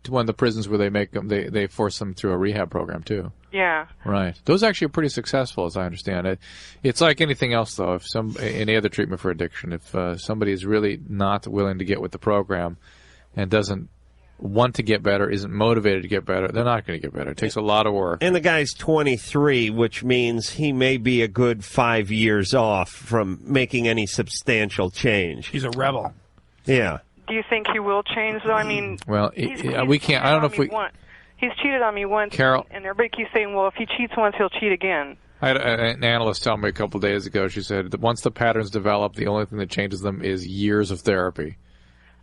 Speaker 4: to one of the prisons where they force them through a rehab program too.
Speaker 20: Yeah.
Speaker 4: Right. Those actually are pretty successful, as I understand it. It's like anything else, though. If any other treatment for addiction, if somebody is really not willing to get with the program and doesn't want to get better, isn't motivated to get better, they're not going to get better. It takes a lot of work.
Speaker 3: And the guy's 23, which means he may be a good 5 years off from making any substantial change.
Speaker 6: He's a rebel.
Speaker 3: Yeah.
Speaker 20: Do you think he will change, though? I mean,
Speaker 4: Well, we can't. I don't know if we.
Speaker 20: He's cheated on me once,
Speaker 4: Carol.
Speaker 20: and everybody keeps saying, well, if he cheats once, he'll cheat again.
Speaker 4: I had an analyst tell me a couple of days ago, she said that once the patterns develop, the only thing that changes them is years of therapy.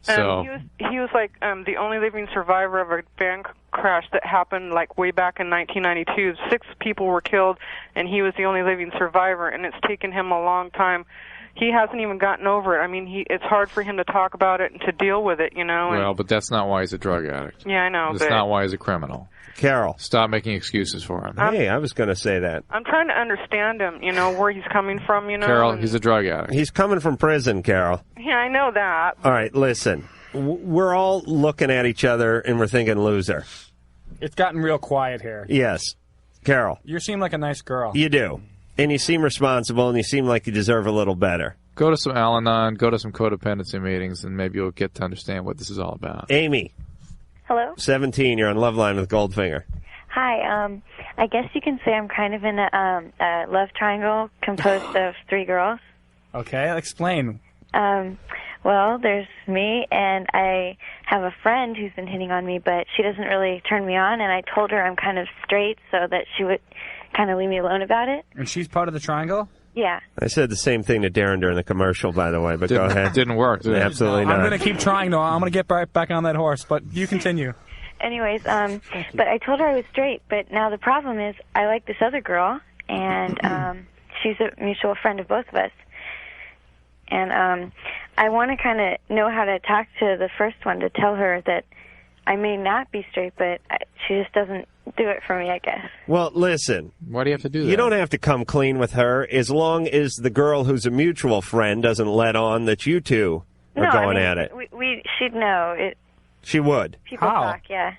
Speaker 4: So
Speaker 20: He was like the only living survivor of a van crash that happened like way back in 1992. 6 people were killed, and he was the only living survivor, and it's taken him a long time. He hasn't even gotten over it. I mean, it's hard for him to talk about it and to deal with it, you know.
Speaker 4: well, but that's not why he's a drug addict.
Speaker 20: Yeah, I know.
Speaker 4: That's not why he's a criminal.
Speaker 3: Carol.
Speaker 4: Stop making excuses for him.
Speaker 3: Hey, I was going to say that.
Speaker 20: I'm trying to understand him, you know, where he's coming from, you know.
Speaker 4: Carol,
Speaker 20: and-
Speaker 4: he's a drug addict.
Speaker 3: He's coming from prison, Carol.
Speaker 20: Yeah, I know that.
Speaker 3: All right, listen. We're all looking at each other and we're thinking loser.
Speaker 6: It's gotten real quiet here.
Speaker 3: Yes. Carol.
Speaker 6: You seem like a nice girl.
Speaker 3: You do. And you seem responsible and you seem like you deserve a little better.
Speaker 4: Go to some Al-Anon, go to some codependency meetings, and maybe you'll get to understand what this is all about.
Speaker 3: Amy.
Speaker 21: Hello?
Speaker 3: 17, you're on Loveline with Goldfinger.
Speaker 21: Hi. I guess you can say I'm kind of in a love triangle composed of 3 girls.
Speaker 6: Okay, explain.
Speaker 21: Well, there's me, and I have a friend who's been hitting on me, but she doesn't really turn me on, and I told her I'm kind of straight so that she would kind of leave me alone about it.
Speaker 6: And she's part of the triangle?
Speaker 21: Yeah.
Speaker 3: I said the same thing to Darren during the commercial, by the way, but go ahead.
Speaker 4: Didn't work, did it?
Speaker 3: Absolutely not.
Speaker 6: I'm going to keep trying, though. I'm going to get back on that horse, but you continue.
Speaker 21: Anyways, but I told her I was straight, but now the problem is I like this other girl, and she's a mutual friend of both of us. And I want to kind of know how to talk to the first one to tell her that I may not be straight, but she just doesn't do it for me, I guess.
Speaker 3: Well, listen.
Speaker 4: Why do you have to do that?
Speaker 3: You don't have to come clean with her as long as the girl who's a mutual friend doesn't let on that you two are going at it.
Speaker 21: She'd know.
Speaker 3: She would.
Speaker 21: People talk, yeah.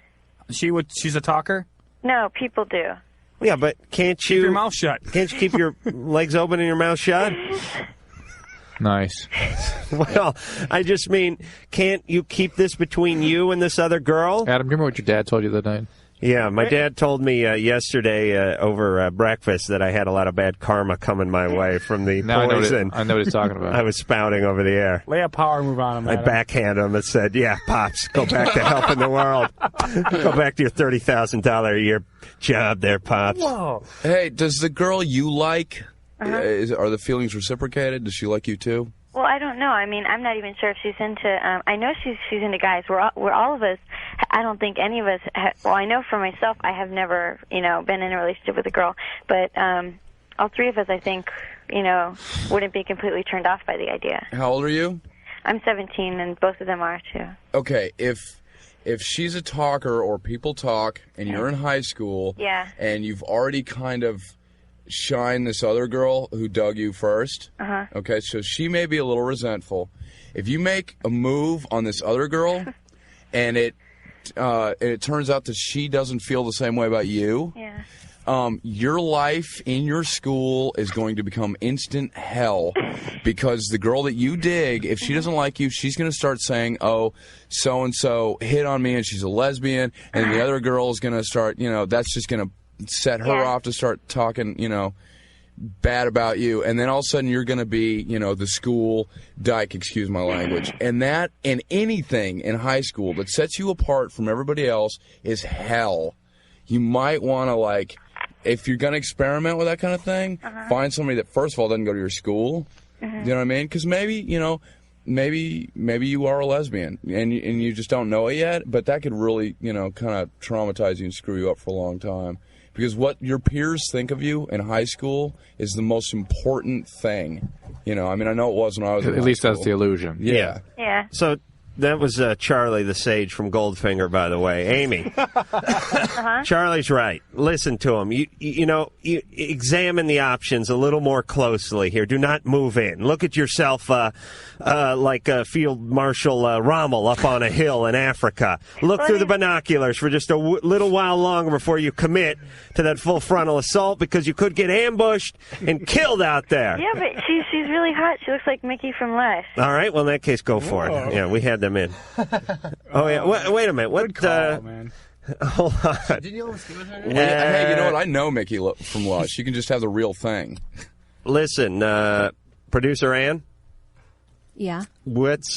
Speaker 6: She's a talker?
Speaker 21: No, people do.
Speaker 3: Yeah, but can't you...
Speaker 6: Keep your mouth shut.
Speaker 3: Can't you keep your legs open and your mouth shut?
Speaker 4: Nice.
Speaker 3: Well, I just mean, can't you keep this between you and this other girl?
Speaker 4: Adam, remember what your dad told you that night?
Speaker 3: Yeah, my dad told me yesterday over breakfast that I had a lot of bad karma coming my way from the poison.
Speaker 4: I know what he's talking about.
Speaker 3: I was spouting over the air.
Speaker 6: Lay a power move on him,
Speaker 3: I backhanded him and said, yeah, Pops, go back to helping the world. Go back to your $30,000 a year job there, Pops.
Speaker 6: Whoa.
Speaker 16: Hey, does the girl you like, are the feelings reciprocated? Does she like you too?
Speaker 21: Well, I don't know. I mean, I'm not even sure if she's into. I know she's into guys. We're all of us. I don't think any of us. Well, I know for myself, I have never, been in a relationship with a girl. But all 3 of us, I think, wouldn't be completely turned off by the idea.
Speaker 16: How old are you?
Speaker 21: I'm 17, and both of them are too.
Speaker 16: Okay, if she's a talker or people talk, and you're in high school,
Speaker 21: Yeah.
Speaker 16: and you've already kind of shine this other girl who dug you first. Okay, so she may be a little resentful. If you make a move on this other girl, and it turns out that she doesn't feel the same way about you, your life in your school is going to become instant hell because the girl that you dig, if she doesn't like you, she's going to start saying, oh, so-and-so hit on me and she's a lesbian, and the other girl is going to start, that's just going to set her off to start talking, bad about you, and then all of a sudden you're going to be, the school dyke, excuse my language, and that and anything in high school that sets you apart from everybody else is hell. You might want to, if you're going to experiment with that kind of thing, find somebody that, first of all, doesn't go to your school, you know what I mean? Because maybe, maybe you are a lesbian, and you just don't know it yet, but that could really, kind of traumatize you and screw you up for a long time. Because what your peers think of you in high school is the most important thing. I know it was when I was in high
Speaker 4: At least
Speaker 16: school.
Speaker 4: that's the illusion.
Speaker 3: Yeah.
Speaker 21: Yeah.
Speaker 3: So that was Charlie the Sage from Goldfinger, by the way. Amy. Charlie's right. Listen to him. You examine the options a little more closely here. Do not move in. Look at yourself like Field Marshal Rommel up on a hill in Africa. Look through the binoculars for just a little while longer before you commit to that full frontal assault, because you could get ambushed and killed out there.
Speaker 21: Yeah, but she's really hot. She looks like Mickey from Lush.
Speaker 3: All right. Well, in that case, go for it. Yeah, we had them in. Oh, yeah. Wait a minute. What?
Speaker 6: Good call, man.
Speaker 3: Hold on.
Speaker 5: Didn't you almost give it her?
Speaker 16: Hey, you know what? I know Mickey from Lush. You can just have the real thing.
Speaker 3: Listen, producer Ann.
Speaker 1: Yeah.
Speaker 3: Let's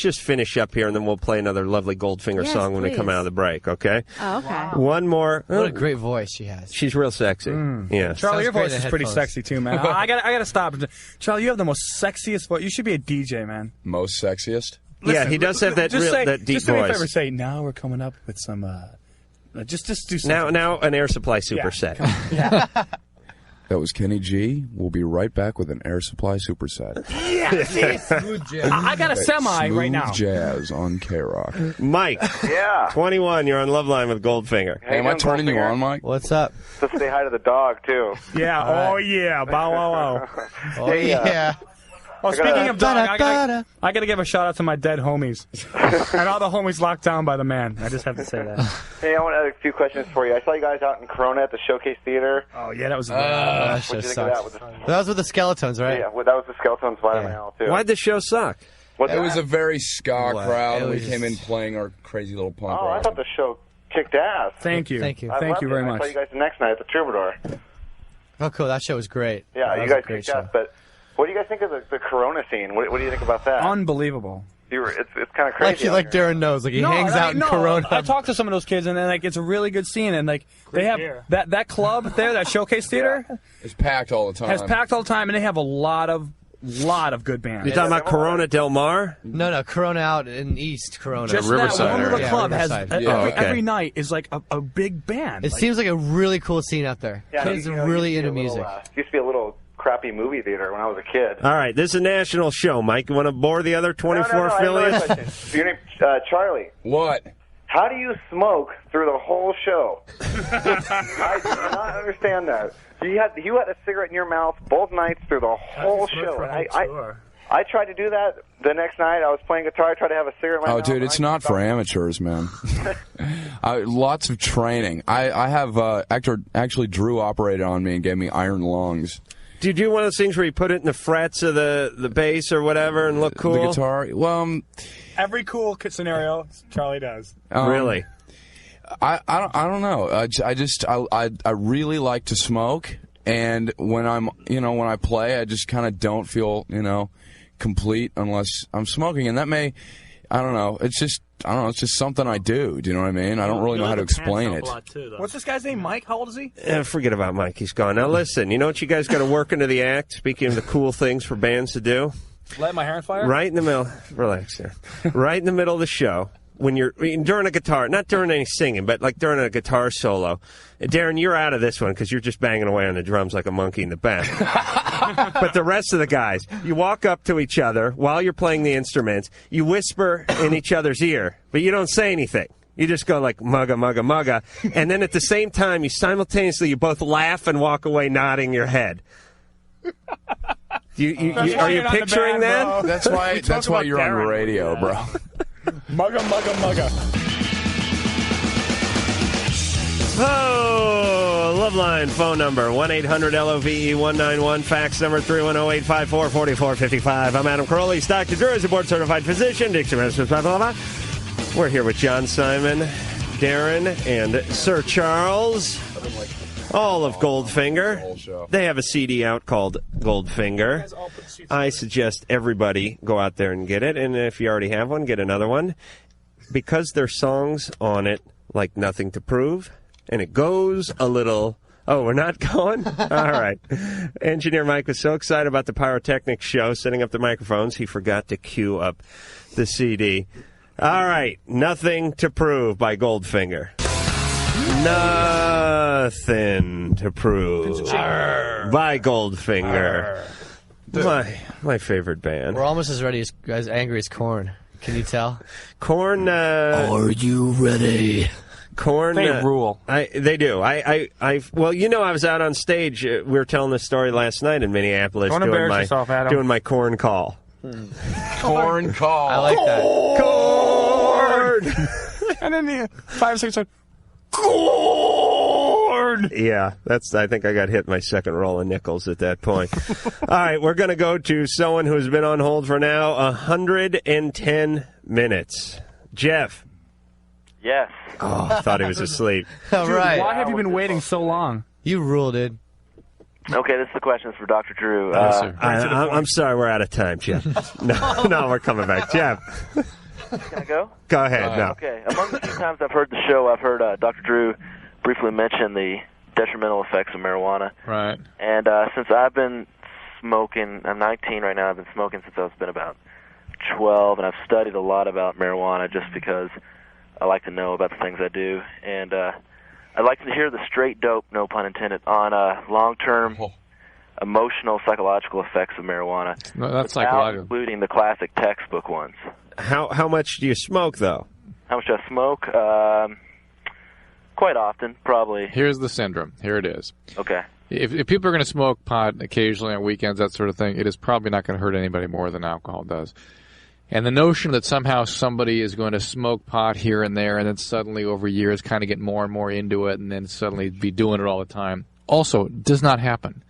Speaker 3: just finish up here, and then we'll play another lovely Goldfinger song when we come out of the break, okay?
Speaker 1: Oh, okay. Wow.
Speaker 3: One more.
Speaker 5: What a great voice she has.
Speaker 3: She's real sexy. Yeah.
Speaker 6: Charlie, your voice is pretty sexy too, man. I gotta stop. Charlie, you have the most sexiest voice. You should be a DJ, man.
Speaker 16: Most sexiest?
Speaker 3: Yeah, he does have that that deep
Speaker 6: just do me a
Speaker 3: voice.
Speaker 6: favor, say, now we're coming up with some, just do something.
Speaker 3: Now an Air Supply superset.
Speaker 6: Yeah.
Speaker 16: That was Kenny G. We'll be right back with an Air Supply superset.
Speaker 6: Yeah,
Speaker 5: Smooth jazz.
Speaker 6: I got a semi right now.
Speaker 16: Smooth jazz on K-Rock.
Speaker 3: Mike.
Speaker 22: Yeah.
Speaker 3: 21, you're on Loveline with Goldfinger.
Speaker 16: Hey, am I turning you on, Mike?
Speaker 5: What's up?
Speaker 22: So say hi to the dog, too.
Speaker 6: Yeah, oh yeah, bow wow wow.
Speaker 5: Oh,
Speaker 22: Hey,
Speaker 5: yeah.
Speaker 6: Oh, speaking of dog, I gotta give a shout out to my dead homies. And all the homies locked down by the man. I just have to say that.
Speaker 22: Hey, I want to ask a few questions for you. I saw you guys out in Corona at the Showcase Theater.
Speaker 6: Oh, yeah, that was
Speaker 5: that
Speaker 22: What'd you
Speaker 5: show
Speaker 22: think
Speaker 5: sucks.
Speaker 22: of that?
Speaker 5: That was with the Skeletons, right?
Speaker 22: Yeah, well, that was the Skeletons Vitamin L, too.
Speaker 3: Why'd the show suck?
Speaker 22: What's
Speaker 16: It
Speaker 22: that?
Speaker 16: was a very ska crowd, and we
Speaker 5: was-
Speaker 16: came in playing our crazy little punk
Speaker 22: Oh, I
Speaker 16: rock.
Speaker 22: thought the show kicked ass.
Speaker 6: Thank you.
Speaker 5: Thank you.
Speaker 22: I
Speaker 6: Thank
Speaker 22: loved
Speaker 6: you
Speaker 22: it.
Speaker 6: very
Speaker 22: I
Speaker 6: much.
Speaker 22: saw you guys the next night at the Troubadour.
Speaker 5: Oh, cool. That show was great.
Speaker 22: Yeah,
Speaker 5: that
Speaker 22: you
Speaker 5: was
Speaker 22: guys
Speaker 5: a great
Speaker 22: kicked
Speaker 5: show.
Speaker 22: ass. But what do you guys think of the Corona scene? What do you think about that?
Speaker 6: Unbelievable.
Speaker 22: It's kind of crazy.
Speaker 5: Like Darren knows. Like he hangs out in Corona.
Speaker 6: I talked to some of those kids, and like it's a really good scene, and like they have that club there, that Showcase Theater,
Speaker 16: It's packed all the time.
Speaker 6: has packed all the time, and they have a lot of good bands.
Speaker 3: You're talking about Corona Del Mar?
Speaker 5: No, Corona out in East Corona.
Speaker 6: Just that one little club has
Speaker 5: Riverside.
Speaker 6: every night is like a big band.
Speaker 5: It seems like a really cool scene out there.
Speaker 22: Yeah,
Speaker 5: Kids
Speaker 22: you
Speaker 5: are
Speaker 22: know,
Speaker 5: really
Speaker 22: used to
Speaker 5: into
Speaker 22: be a little,
Speaker 5: music.
Speaker 22: used to be a little crappy movie theater when I was a kid.
Speaker 3: All right, this is a national show, Mike. You want to bore the other 24
Speaker 22: No, I have another
Speaker 3: affiliates?
Speaker 22: question. Your name, Charlie.
Speaker 16: What?
Speaker 22: How do you smoke through the whole show? I do not understand that. You had a cigarette in your mouth both nights through the whole show. And I tried to do that the next night. I was playing guitar. I tried to have a cigarette in my mouth.
Speaker 16: Oh, dude, it's not for amateurs, man. Lots of training. I have actually Drew operated on me and gave me iron lungs.
Speaker 3: Do you do one of those things where you put it in the frets of the bass or whatever and look cool?
Speaker 16: The guitar? Well,
Speaker 6: every cool scenario Charlie does.
Speaker 3: Really?
Speaker 16: I don't know. I really like to smoke, and when when I play, I just kind of don't feel complete unless I'm smoking, and that may, I don't know. It's just something I do. Do you know what I mean? I don't really know how to explain it.
Speaker 6: What's this guy's name? Mike? How old is he?
Speaker 3: Forget about Mike. He's gone. Now listen, you know what you guys got to work into the act? Speaking of the cool things for bands to do.
Speaker 6: Light my hair on fire?
Speaker 3: Right in the middle. Relax here. Right in the middle of the show. When you're during a guitar, not during any singing, but like during a guitar solo. Darren, you're out of this one because you're just banging away on the drums like a monkey in the back. But the rest of the guys, you walk up to each other while you're playing the instruments. You whisper in each other's ear, but you don't say anything. You just go like mugga, mugga, mugga. And then at the same time, you both laugh and walk away nodding your head. Are you picturing that?
Speaker 16: That's why you're on radio, bro.
Speaker 6: Mugga, mugga, mugga.
Speaker 3: Oh, Loveline phone number 1-800-LOVE-191, fax number 310-854-4455. I'm Adam Carolla. He's Dr. Drew is a board-certified physician. Dixie Medicine, blah, blah, blah. We're here with John Simon, Darren, and Sir Charles. All of Goldfinger. They have a CD out called Goldfinger. I suggest everybody go out there and get it, and if you already have one, get another one. Because there's songs on it like Nothing to Prove, and it goes a little... Oh, we're not going? All right. Engineer Mike was so excited about the pyrotechnics show, setting up the microphones, he forgot to cue up the CD. All right. Nothing to Prove by Goldfinger. Nothing to Prove by Goldfinger. My favorite band.
Speaker 5: We're almost as ready as angry as Korn. Can you tell?
Speaker 3: Korn.
Speaker 5: Are you ready?
Speaker 3: Korn.
Speaker 6: They rule.
Speaker 3: They do. Well, I was out on stage. We were telling this story last night in Minneapolis.
Speaker 6: Don't embarrass yourself, Adam.
Speaker 3: Doing my Korn call.
Speaker 16: Korn call.
Speaker 5: I like that.
Speaker 3: Korn.
Speaker 6: And then 5 or 6 times.
Speaker 3: Korn. Yeah, I think I got hit my second roll of nickels at that point. All right, we're going to go to someone who's been on hold for now 110 minutes. Jeff.
Speaker 1: Yes.
Speaker 3: Oh, I thought he was asleep.
Speaker 5: All right.
Speaker 6: Why have you been waiting so long?
Speaker 5: You ruled it.
Speaker 1: Okay, this is the question for Dr. Drew.
Speaker 3: I'm sorry, we're out of time, Jeff. No, we're coming back. Jeff.
Speaker 1: Can I go?
Speaker 3: Go ahead. No.
Speaker 1: Okay. Among the few times I've heard the show, I've heard Dr. Drew briefly mention the detrimental effects of marijuana.
Speaker 4: Right.
Speaker 1: And since I've been smoking, I'm 19 right now, I've been smoking since I've been about 12, and I've studied a lot about marijuana just because I like to know about the things I do. And I'd like to hear the straight dope, no pun intended, on long-term emotional, psychological effects of marijuana.
Speaker 4: No, that's
Speaker 1: without
Speaker 4: psychological.
Speaker 1: including the classic textbook ones.
Speaker 3: How much do you smoke, though?
Speaker 1: How much do I smoke? Quite often, probably.
Speaker 4: Here's the syndrome. Here it is.
Speaker 1: Okay.
Speaker 4: If people are going to smoke pot occasionally on weekends, that sort of thing, it is probably not going to hurt anybody more than alcohol does. And the notion that somehow somebody is going to smoke pot here and there and then suddenly over years kind of get more and more into it and then suddenly be doing it all the time also does not happen.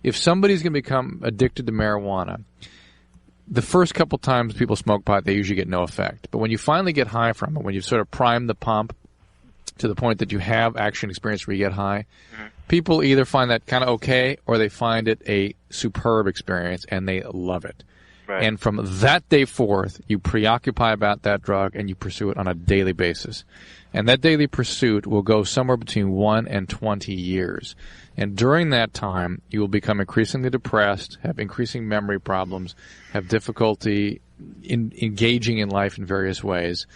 Speaker 4: If somebody's going to become addicted to marijuana, the first couple times people smoke pot, they usually get no effect. But when you finally get high from it, when you've sort of primed the pump to the point that you have action experience where you get high, people either find that kind of okay or they find it a superb experience and they love it.
Speaker 1: Right.
Speaker 4: And from that day forth, you preoccupy about that drug and you pursue it on a daily basis. And that daily pursuit will go somewhere between 1 and 20 years. And during that time, you will become increasingly depressed, have increasing memory problems, have difficulty in engaging in life in various ways.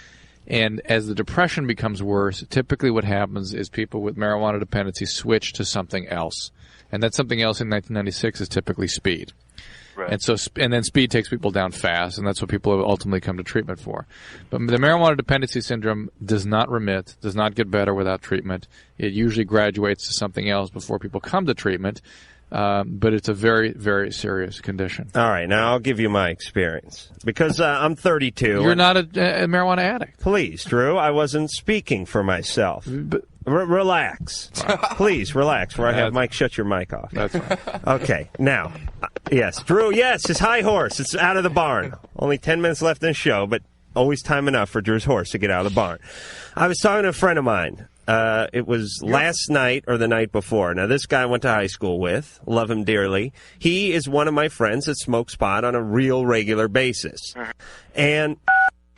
Speaker 4: And as the depression becomes worse, typically what happens is people with marijuana dependency switch to something else. And that something else in 1996 is typically speed.
Speaker 1: Right.
Speaker 4: And then speed takes people down fast, and that's what people ultimately come to treatment for. But the marijuana dependency syndrome does not remit, does not get better without treatment. It usually graduates to something else before people come to treatment, but it's a very, very serious condition.
Speaker 3: All right, now I'll give you my experience. Because I'm 32.
Speaker 4: You're not a marijuana addict.
Speaker 3: Please, Drew, I wasn't speaking for myself. Relax. Please, relax, where I have Mike shut your mic off.
Speaker 4: That's fine.
Speaker 3: Okay, now, yes, Drew, yes, his high horse. It's out of the barn. Only 10 minutes left in the show, but always time enough for Drew's horse to get out of the barn. I was talking to a friend of mine. It was last night or the night before. Now, this guy I went to high school with. Love him dearly. He is one of my friends that smokes pot on a real regular basis. And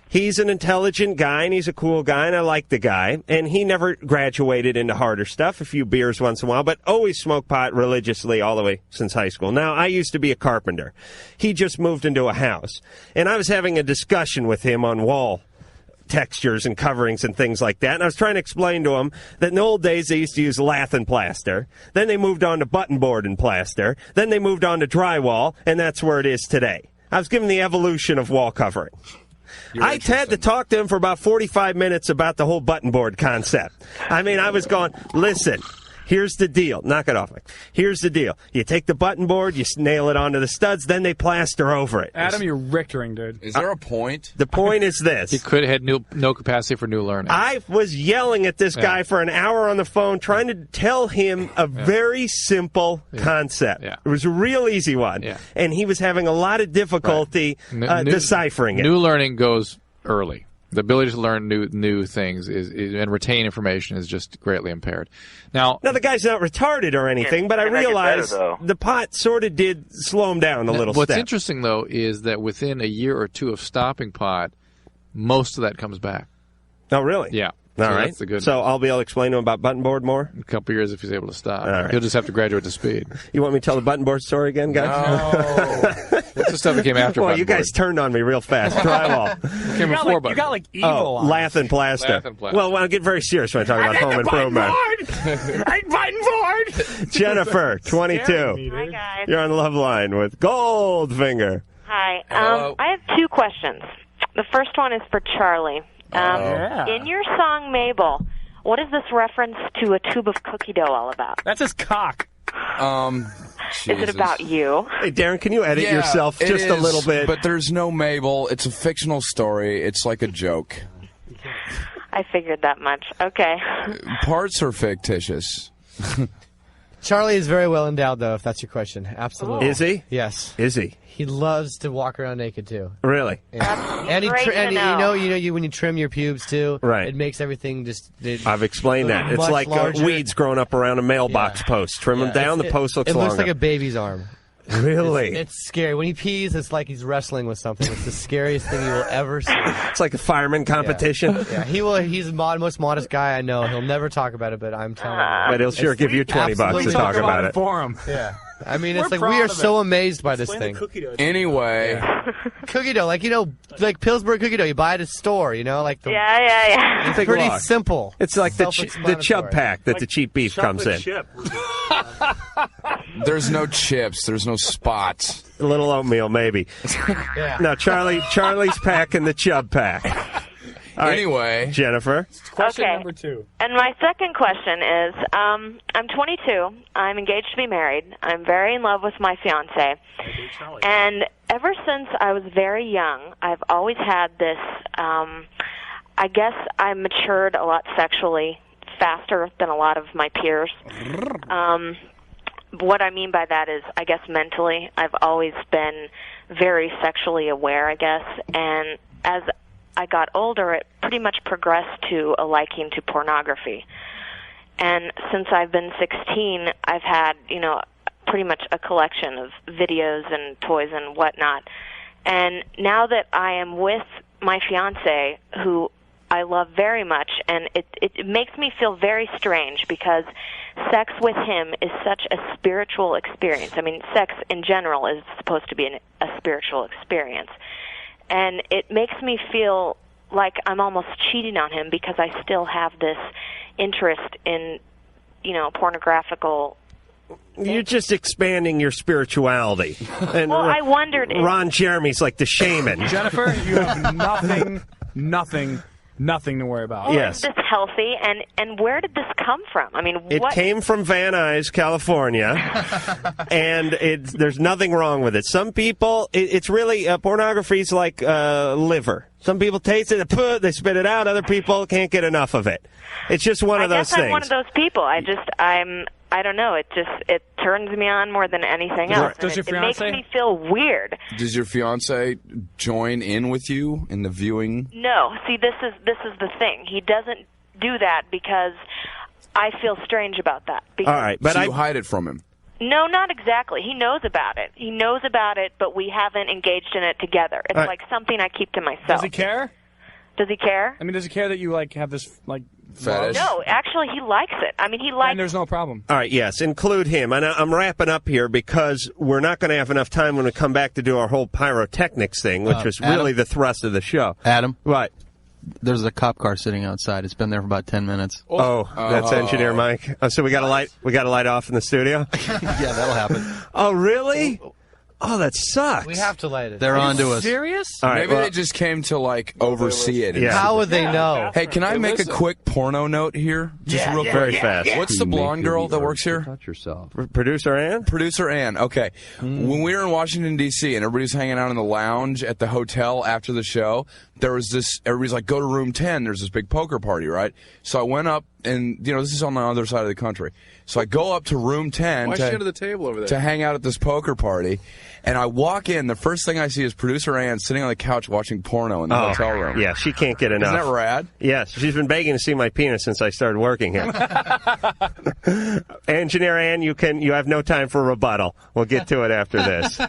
Speaker 3: he's an intelligent guy, and he's a cool guy, and I like the guy. And he never graduated into harder stuff, a few beers once in a while, but always smoked pot religiously all the way since high school. Now, I used to be a carpenter. He just moved into a house. And I was having a discussion with him on wall textures and coverings and things like that. And I was trying to explain to him that in the old days they used to use lath and plaster. Then they moved on to button board and plaster. Then they moved on to drywall, and that's where it is today. I was giving the evolution of wall covering. I had to talk to him for about 45 minutes about the whole button board concept. I mean, I was going, listen, here's the deal. Knock it off, Mike. Here's the deal. You take the button board, you nail it onto the studs, then they plaster over it.
Speaker 6: Adam, you're Richtering, dude.
Speaker 16: Is there a point?
Speaker 3: The point is this.
Speaker 4: He could have had no capacity for new learning.
Speaker 3: I was yelling at this guy for an hour on the phone trying to tell him a very simple concept. It was a real easy one. And he was having a lot of difficulty deciphering it.
Speaker 4: New learning goes early. The ability to learn new things and retain information is just greatly impaired. Now,
Speaker 3: the guy's not retarded or anything, but I realized the pot sort of did slow him down a little
Speaker 4: What's
Speaker 3: step.
Speaker 4: interesting, though, is that within a year or two of stopping pot, most of that comes back.
Speaker 3: Oh, really?
Speaker 4: Yeah.
Speaker 3: All
Speaker 4: So
Speaker 3: right.
Speaker 4: that's the good
Speaker 3: So I'll be able to explain to him about button board more?
Speaker 4: A couple years if he's able to stop.
Speaker 3: All right.
Speaker 4: He'll just have to graduate to speed.
Speaker 3: You want me to tell the button board story again, guys?
Speaker 4: No. What's the stuff that came after
Speaker 3: Well,
Speaker 4: button
Speaker 3: you guys turned on me real fast. Drywall.
Speaker 4: Came before button.
Speaker 6: You got like evil on.
Speaker 3: Lath and plaster.
Speaker 4: Lath and plaster.
Speaker 3: Well, I get very serious when I talk about home improvement.
Speaker 6: I'm button board.
Speaker 3: Jennifer, 22.
Speaker 2: Hi, guys.
Speaker 3: You're on Loveline with Goldfinger.
Speaker 2: Hi. I have two questions. The first one is for Charlie. In your song Mabel, what is this reference to a tube of cookie dough all about?
Speaker 6: That's his cock.
Speaker 2: Is it about you?
Speaker 3: Hey, Darren, can you edit yourself just a little bit?
Speaker 16: But there's no Mabel. It's a fictional story. It's like a joke.
Speaker 2: I figured that much. Okay.
Speaker 16: Parts are fictitious.
Speaker 5: Charlie is very well endowed, though, if that's your question. Absolutely.
Speaker 3: Is he?
Speaker 5: Yes.
Speaker 3: Is he?
Speaker 5: He loves to walk around naked, too.
Speaker 3: Really?
Speaker 5: Yeah. And
Speaker 2: great to
Speaker 5: you
Speaker 2: know.
Speaker 5: know, when you trim your pubes, too,
Speaker 3: Right.
Speaker 5: it makes everything just...
Speaker 3: I've explained that. It's
Speaker 5: much
Speaker 3: like
Speaker 5: larger.
Speaker 3: weeds growing up around a mailbox post. Trim them down, the post looks
Speaker 5: It
Speaker 3: longer.
Speaker 5: looks like a baby's arm.
Speaker 3: Really?
Speaker 5: It's scary. When he pees, it's like he's wrestling with something. It's the scariest thing you will ever see.
Speaker 3: It's like a fireman competition.
Speaker 5: Yeah, he will. He's the most modest guy I know. He'll never talk about it, but I'm telling you.
Speaker 3: But he'll sure give you $20 to talk about it.
Speaker 6: For him.
Speaker 5: Yeah. I mean, it's
Speaker 6: We're
Speaker 5: like
Speaker 6: proud
Speaker 5: we are
Speaker 6: of it.
Speaker 5: so amazed by this
Speaker 6: Explain
Speaker 5: thing.
Speaker 6: the cookie dough.
Speaker 16: Anyway,
Speaker 5: Cookie dough, like like Pillsbury cookie dough, you buy it at a store. Like the,
Speaker 2: Yeah.
Speaker 5: It's pretty simple.
Speaker 3: It's like the
Speaker 5: Self-explanatory.
Speaker 3: chub pack that the cheap beef comes in.
Speaker 6: Chip.
Speaker 16: there's no chips. There's no spots.
Speaker 3: A little oatmeal, maybe.
Speaker 5: Yeah.
Speaker 3: No, Charlie's packing the chub pack. All right,
Speaker 16: Anyway,
Speaker 3: Jennifer.
Speaker 6: Question
Speaker 2: Okay.
Speaker 6: number 2.
Speaker 2: And my second question is, I'm 22. I'm engaged to be married. I'm very in love with my fiance. And ever since I was very young, I've always had this, I guess I matured a lot sexually faster than a lot of my peers. What I mean by that is, I guess mentally, I've always been very sexually aware, I guess. And as I got older, it pretty much progressed to a liking to pornography. And since I've been 16, I've had, pretty much a collection of videos and toys and whatnot. And now that I am with my fiance, who I love very much, and it makes me feel very strange because sex with him is such a spiritual experience. I mean, sex in general is supposed to be a spiritual experience. And it makes me feel like I'm almost cheating on him because I still have this interest in, pornographical.
Speaker 3: You're just expanding your spirituality. And
Speaker 2: Well, I wondered if-
Speaker 3: Ron Jeremy's like the shaman.
Speaker 6: Jennifer, you have nothing to worry about.
Speaker 3: Yes.
Speaker 2: Is this healthy? And where did this come from? I mean,
Speaker 3: It
Speaker 2: what?
Speaker 3: came from Van Nuys, California, and there's nothing wrong with it. Some people, it's really, pornography's like liver. Some people taste it, they spit it out. Other people can't get enough of it. It's just one of those
Speaker 2: I guess I'm
Speaker 3: things.
Speaker 2: one of those people. I don't know. It turns me on more than anything else.
Speaker 16: Does your
Speaker 2: It makes
Speaker 16: fiancé-
Speaker 2: me feel weird.
Speaker 16: does your fiance join in with you in the viewing?
Speaker 2: No, see, this is the thing. He doesn't do that because I feel strange about that. Because
Speaker 16: All right, but you hide it from him.
Speaker 2: No, not exactly. He knows about it. He knows about it, but we haven't engaged in it together. It's
Speaker 6: All right.
Speaker 2: like something I keep to myself.
Speaker 6: Does he care?
Speaker 2: Does he care?
Speaker 6: I mean, does he care that you have this
Speaker 3: Fetish?
Speaker 2: No, actually, he likes it. I mean, he likes.
Speaker 6: And there's no problem.
Speaker 3: All right, yes, include him. And I'm wrapping up here because we're not going to have enough time when we come back to do our whole pyrotechnics thing, which was
Speaker 9: Adam?
Speaker 3: really the thrust of the show.
Speaker 9: Adam?
Speaker 3: What?
Speaker 9: There's a cop car sitting outside. It's been there for about 10 minutes.
Speaker 3: Oh, that's Engineer Mike. Oh, so we got to light off in the studio?
Speaker 9: Yeah, that'll happen.
Speaker 3: Oh, really? Oh, that sucks.
Speaker 5: We have to light it.
Speaker 9: They're on to us.
Speaker 6: Serious?
Speaker 3: All right,
Speaker 16: Maybe
Speaker 3: well-
Speaker 16: they just came to oversee it.
Speaker 3: Yeah.
Speaker 5: How would they know?
Speaker 16: Hey, can I make a quick porno note here? Just real quick.
Speaker 3: Very fast.
Speaker 16: What's the blonde girl that works here?
Speaker 9: Touch yourself.
Speaker 3: Producer Ann?
Speaker 16: Producer Ann. Okay. When we were in Washington, D.C., and everybody was hanging out in the lounge at the hotel after the show, there was everybody's like, go to room 10. There's this big poker party, right? So I went up, and, this is on the other side of the country. So I go up to room 10
Speaker 4: Why is she under the table over there?
Speaker 16: to hang out at this poker party. And I walk in. The first thing I see is producer Ann sitting on the couch watching porno in the hotel room.
Speaker 3: Yeah, she can't get enough.
Speaker 16: Isn't that rad?
Speaker 3: Yes, she's been begging to see my penis since I started working here. Engineer Ann, you have no time for rebuttal. We'll get to it after this.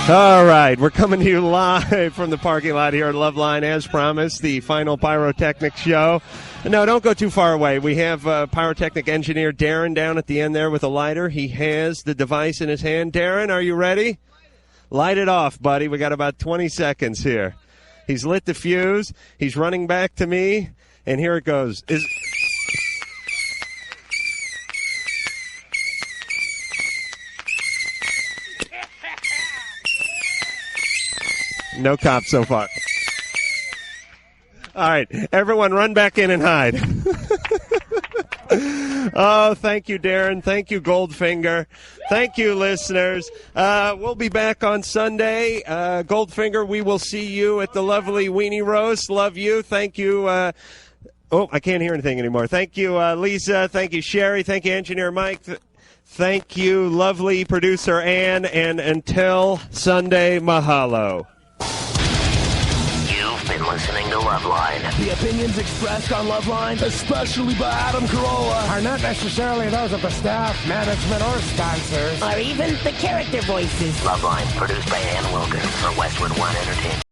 Speaker 3: All right, we're coming to you live from the parking lot here at Loveline, as promised, the final pyrotechnic show. No, don't go too far away. We have pyrotechnic engineer Darren down at the end there with a lighter. He has the device in his hand. Darren, are you ready? Light it off, buddy. We got about 20 seconds here. He's lit the fuse. He's running back to me, and here it goes. No cops so far. All right, everyone run back in and hide. Oh, thank you, Darren. Thank you, Goldfinger. Thank you, listeners. We'll be back on Sunday. Goldfinger, we will see you at the lovely Weenie Roast. Love you. Thank you. I can't hear anything anymore. Thank you, Lisa. Thank you, Sherry. Thank you, Engineer Mike. Thank you, lovely producer Ann. And until Sunday, mahalo.
Speaker 11: You've been listening to Loveline.
Speaker 12: The opinions expressed on Loveline, especially by Adam Carolla,
Speaker 23: are not necessarily those of the staff, management, or sponsors,
Speaker 11: or even the character voices. Loveline, produced by Ann Wilkins for Westwood One Entertainment.